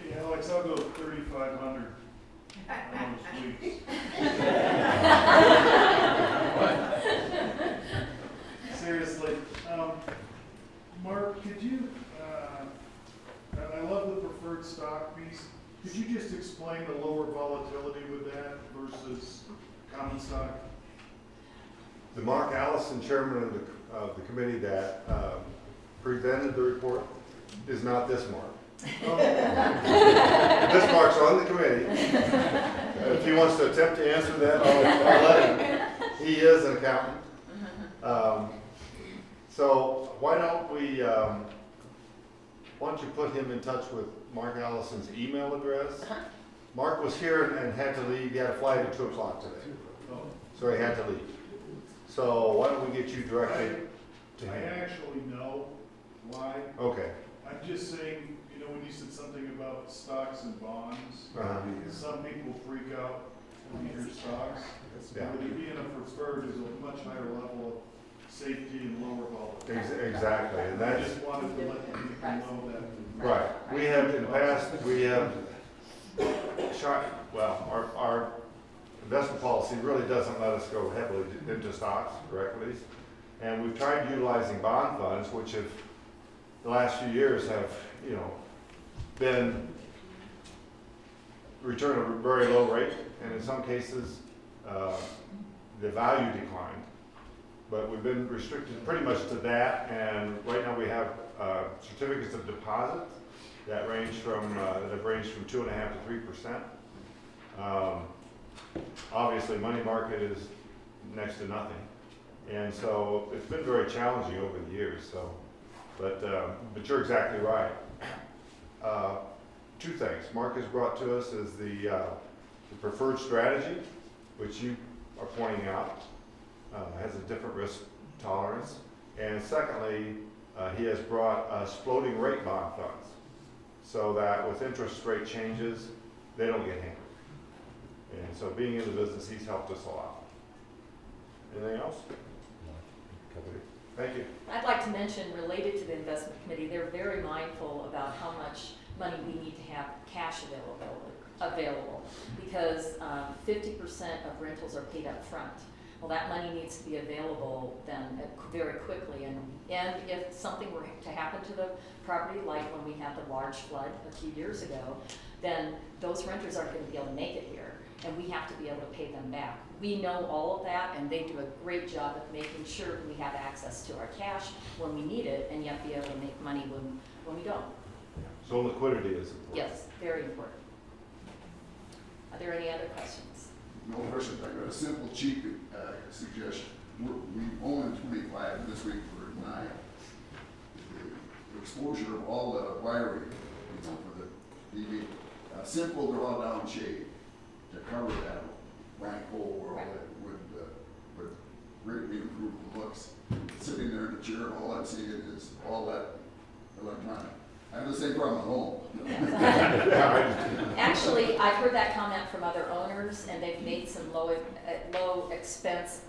Hey, Alex, I'll go 3,500 on those weeks. Seriously. Mark, could you, I love the preferred stock piece. Could you just explain the lower volatility with that versus common stock? The Mark Allison, chairman of the committee that presented the report, is not this Mark. Oh. This Mark's on the committee. If he wants to attempt to answer that, I'll let him. He is an accountant. So why don't you put him in touch with Mark Allison's email address. Mark was here and had to leave. He had a flight at 2 o'clock today, so he had to leave. So why don't we get you directed to I him? actually know why. Okay. I'm just saying, you know, when you said something about stocks and bonds, some people freak out when you hear stocks. Yeah. But being a preferred is a much higher level of safety and lower volatility. Exactly, and I that's just wanted to let people know that. right. We have in the past, we have our investment policy really doesn't let us go heavily into stocks or equities. And we've tried utilizing bond funds, which have, the last few years have, you know, been return at a very low rate, and in some cases, the value declined. But we've been restricted pretty much to that, and right now we have certificates of deposit that range from 2.5% to 3%. Obviously, money market is next to nothing, and so it's been very challenging over the years. So, but you're exactly right. Two things Mark has brought to us is the preferred strategy, which you are pointing out has a different risk tolerance, and secondly, he has brought us floating rate bond funds, so that with interest rate changes, they don't get hammered. And so being in the business, he's helped us a lot. Anything else? Thank you. I'd like to mention, related to the investment committee, they're very mindful about how much money we need to have cash available because 50% of rentals are paid up front. Well, that money needs to be available then very quickly, and if something were to happen to the property, like when we had the large flood a few years ago, then those renters aren't going to be able to make it here, and we have to be able to pay them back. We know all of that, and they do a great job of making sure we have access to our cash when we need it, and yet be able to make money when we don't. So liquidity is important. Yes, very important. Are there any other questions? No question. I got a simple, cheap suggestion. We own 25, this week we're 9. The exposure of all the wiring, you know, for the TV, simple drawdown shade to cover that blank hole where all that would greatly improve the looks. Sitting there in the chair, all I'm seeing is all that electronic. I have the same problem at home. Actually, I've heard that comment from other owners, and they've made some low expense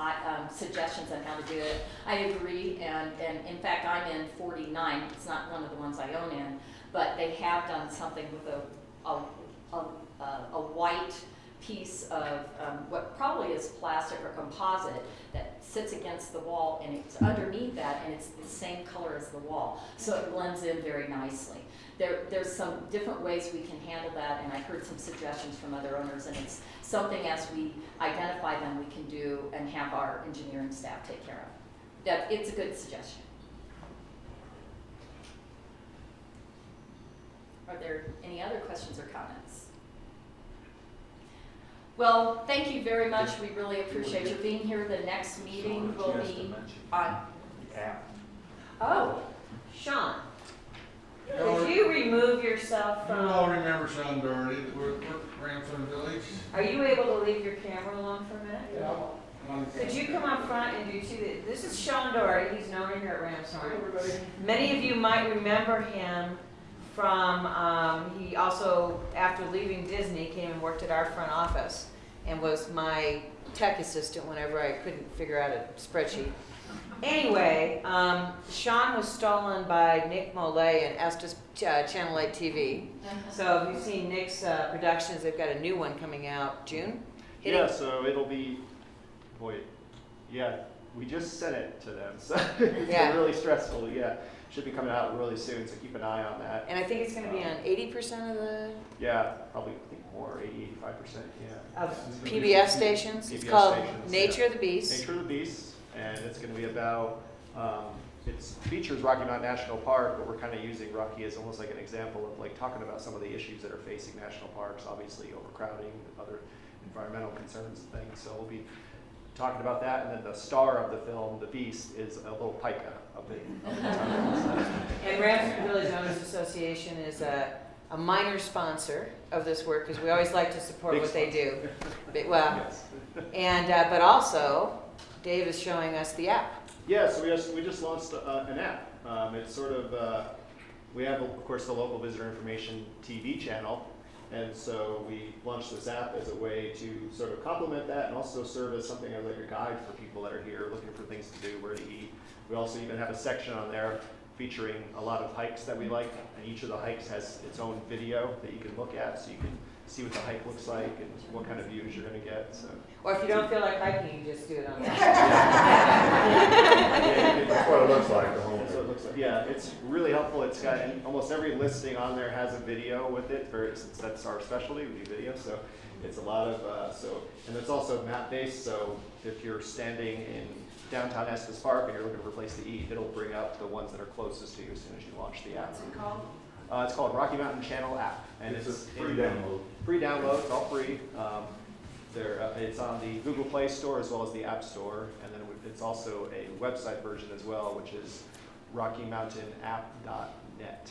suggestions on how to do it. I agree, and in fact, I'm in 49. It's not one of the ones I own in, but they have done something with a white piece of what probably is plastic or composite that sits against the wall, and it's underneath that, and it's the same color as the wall, so it blends in very nicely. There's some different ways we can handle that, and I've heard some suggestions from other owners, and it's something as we identify them we can do and have our engineering staff take care of. That it's a good suggestion. Are there any other questions or comments? Well, thank you very much. We really appreciate you being here. The next meeting will be on. Oh, Sean, did you remove yourself You all from, remember Sean Doherty, we're Ramson Village. are you able to leave your camera alone for a minute? Could you come up front and do two? This is Sean Doherty. He's known here at Ramshorn. Many of you might remember him from, he also, after leaving Disney, came and worked at our front office and was my tech assistant whenever I couldn't figure out a spreadsheet. Anyway, Sean was stolen by Nick Molay and Estes Channel 8 TV. So if you've seen Nick's productions, they've got a new one coming out June. Yeah, so it'll be, we just sent it to them, so it's been really stressful, Should be coming out really soon, so keep an eye on that. And I think it's gonna be on 80% of the Yeah, probably, I think more, 80-85%, of PBS stations. It's called Nature of the Beast. Nature of the Beast, and it's gonna be about, it features Rocky Mountain National Park, but we're kind of using Rocky as almost like an example of like talking about some of the issues that are facing national parks, obviously overcrowding, other environmental concerns and things. So we'll be talking about that, and then the star of the film, the Beast, is a little pica of the And Ramsey Village Owners Association is a minor sponsor of this work, because we always like to support what they do. Well, and, but also, Dave is showing us the app. Yeah, so we just launched an app. It's sort of, we have, of course, the local visitor information TV channel, and so we launched this app as a way to sort of complement that and also serve as something like a guide for people that are here looking for things to do, where to eat. We also even have a section on there featuring a lot of hikes that we like, and each of the hikes has its own video that you can look at, so you can see what the hike looks like and what kind of views you're going to get. So. Or if you don't feel like hiking, you just do it on that. That's what it looks like, the whole That's what it looks like. Yeah, it's really helpful. It's got almost every listing on there has a video with it. Since that's our specialty, we do video. So it's a lot of and it's also map based. So if you're standing in downtown Estes Park and you're looking for a place to eat, it'll bring up the ones that are closest to you as soon as you launch the app. What's it called? It's called Rocky Mountain Channel app, and it's free download. Free download. It's all free. It's on the Google Play Store as well as the App Store, and then it's also a website version as well, which is RockyMountainApp.net.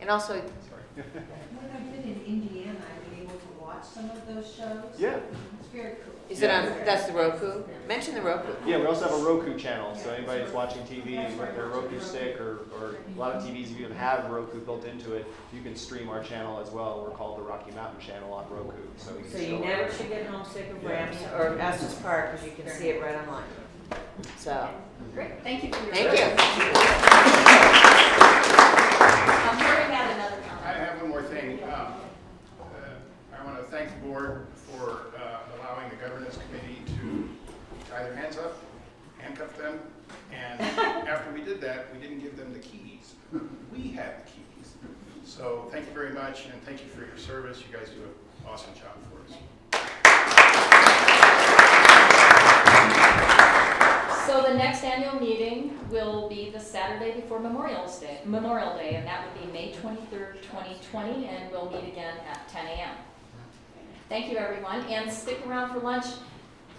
And also, When I've been in Indiana, I've been able to watch some of those shows. Yeah. It's very cool. is it on, that's the Roku? Mention the Roku. Yeah, we also have a Roku channel, so anybody that's watching TV with their Roku stick, or a lot of TVs even have Roku built into it, you can stream our channel as well. We're called the Rocky Mountain Channel on Roku. So You never should get homesick of Rams or Estes Park, because you can see it right online. So, Great, thank you for your. thank you. Mary had another I comment. have one more thing. I want to thank the board for allowing the governance committee to tie their hands up, handcuff them, and after we did that, we didn't give them the keys. We had the keys. So thank you very much, and thank you for your service. You guys do an awesome job for us. So the next annual meeting will be the Saturday before Memorial Day, and that would be May 23rd, 2020, and we'll meet again at 10 a.m. Thank you, everyone, and stick around for lunch.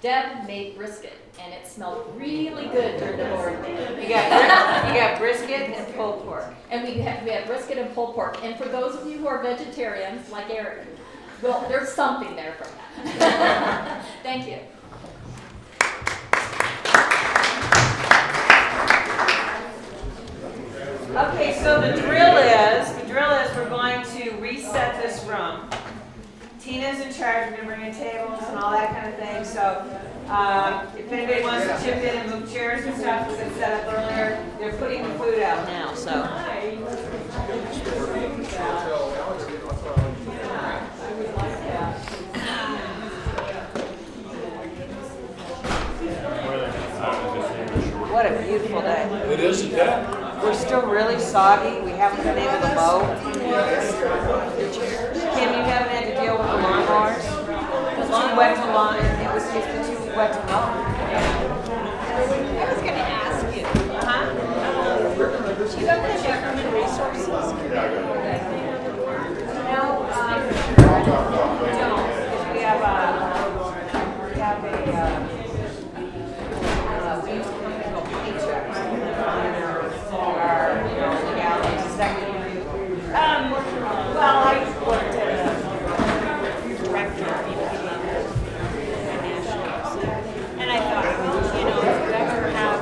Deb made brisket, and it smelled really good during the board meeting. You got brisket and pulled pork. And we have brisket and pulled pork. And for those of you who are vegetarians, like Eric, well, there's something there from that. Thank you. Okay, so the drill is we're going to reset this room. Tina's in charge, we're gonna bring in tables and all that kind of thing, so if anybody wants to chip in and move chairs and stuff, we can set up earlier. They're putting the food out now, so. What a beautiful day. It is a day. We're still really soggy. We haven't been able to mow. Kim, you haven't had to deal with the lawnmowers? It's too wet to lawn. It was just too wet to mow. I was going to ask you. Uh-huh. Do you have the Human Resources? No, we don't. We have a we use a company called Paychecks. Well, I worked at a director of nationals, and I thought, well, you know, if you ever have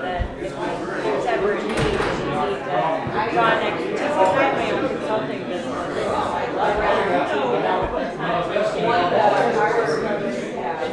that if there's ever a need, we need Ron expertise. I have my own consulting business. I'd rather develop a time. One of the hardest projects we have is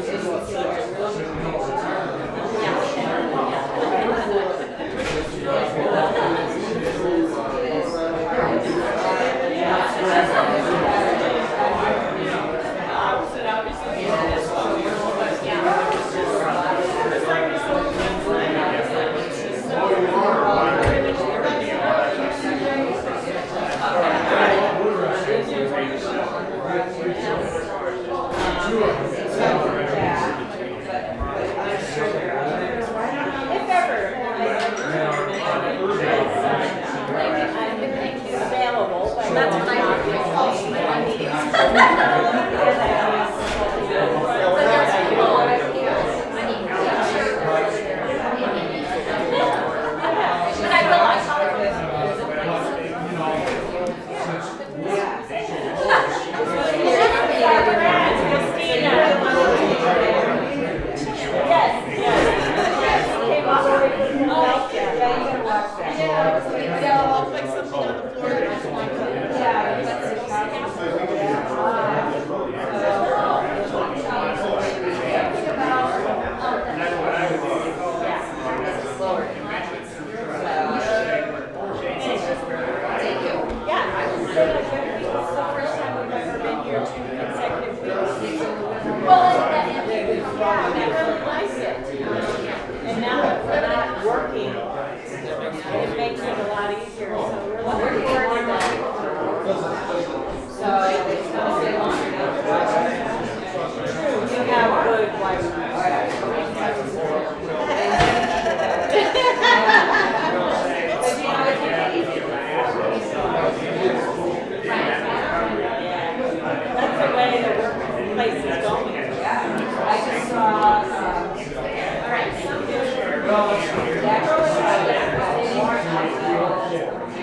Yeah.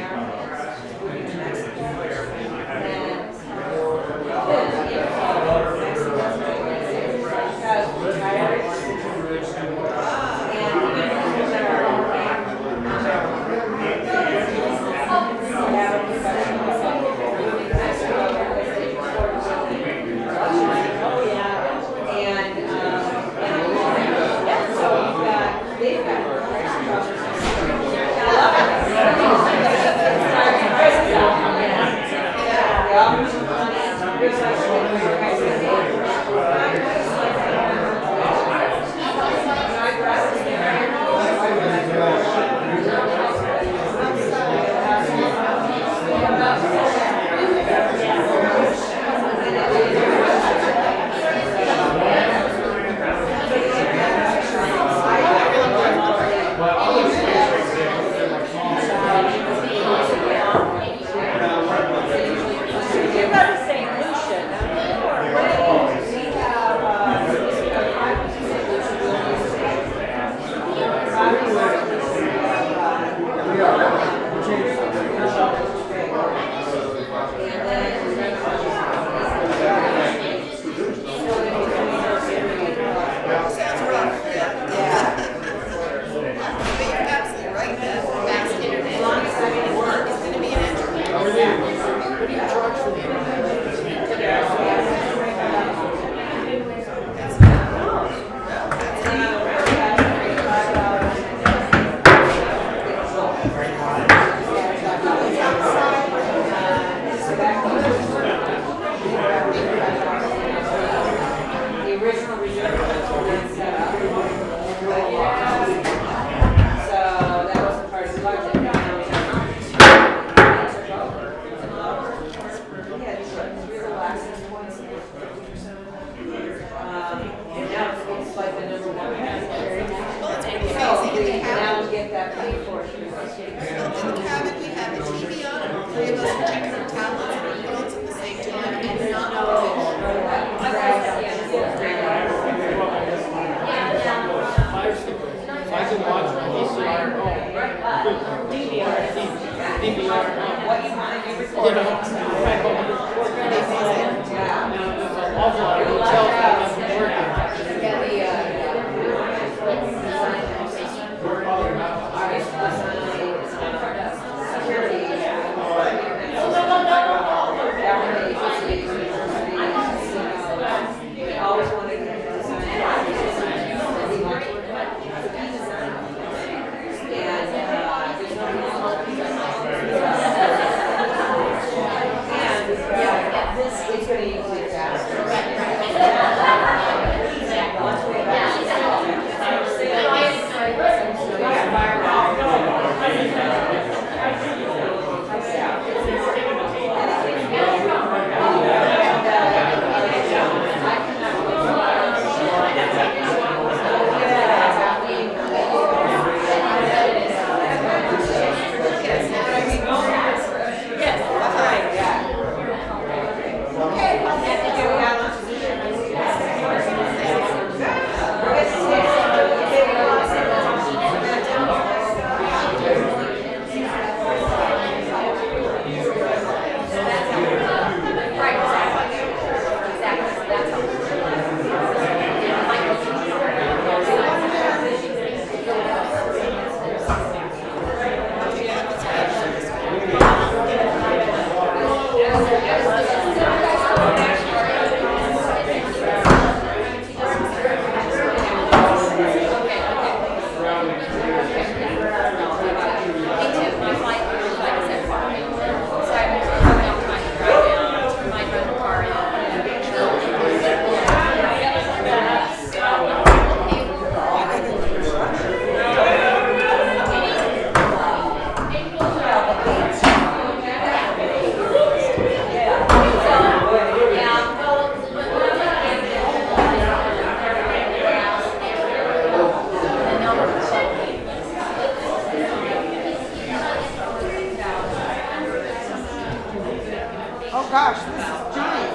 gosh, this is giant.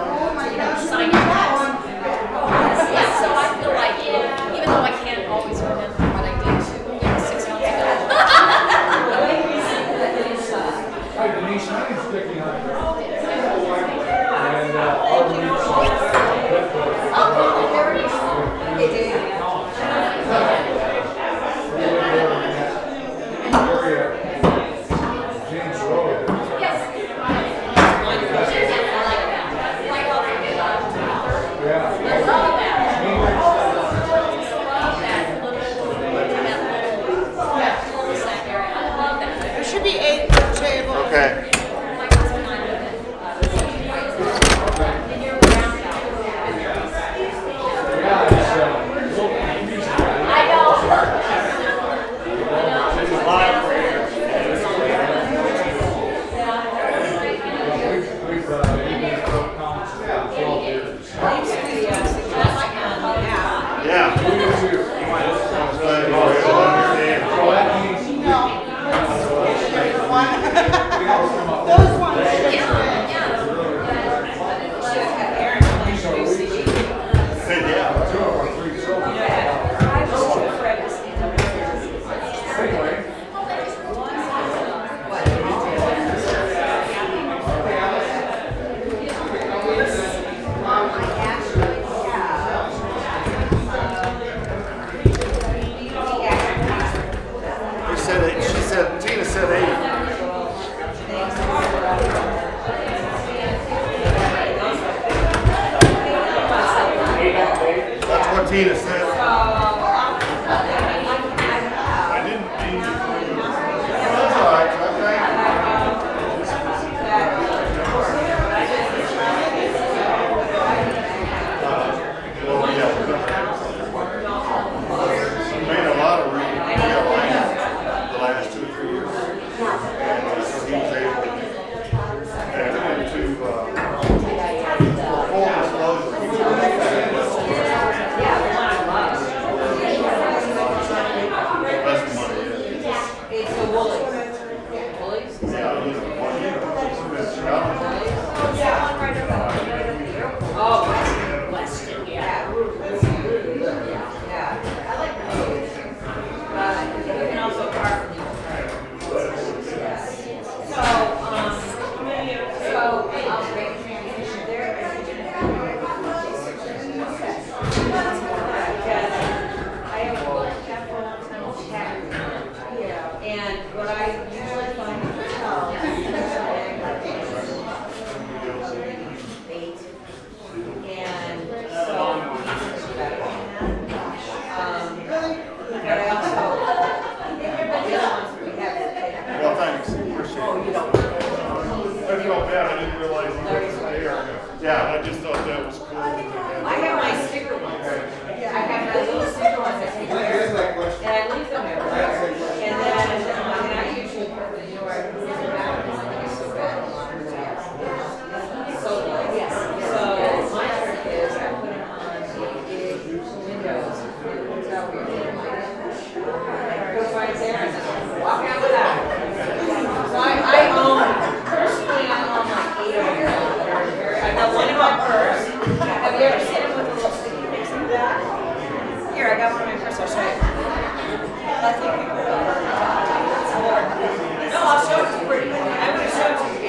Oh my gosh. Sign it. Yeah, so I feel like, even though I can't always remember what I did 6 months ago. Hi Denise, my name's Dickie Hunter. And I'll read James Road. There should be 8 per table. Okay. Yeah. Those ones. Tina said 8. That's what Tina said. I didn't mean to. That's all right. Okay. Made a lot of realignment the last 2 or 3 years. And so he was able to, and to, for full disclosure, he was best money is. It's the Woolies. Woolies? Yeah, he's the one, he's Chicago. Oh, Weston, yeah. Yeah. I like those. You can also park. I'll break transition there. I have one check. And what I usually find in hotels and so, but I also, the other ones we have to take. Well, thanks. Appreciate it. Oh, you don't. I felt bad, I didn't realize it was there. Yeah. I just thought that was cool. I have my sticker ones. I have my little sticker ones that take care of it, and I leave them everywhere. And then, I usually put the door, so bad. So, yes, so my trick is I put it on the big windows, and it comes out weird. Goes right there, and then walk out with that. So I own, personally, I own like 8 of them. I got one in my purse. Have you ever seen them with the little sticky things like that? Here, I got one in my purse, I'll show you. I think people will. No, I'll show it to you. I would have showed it to you.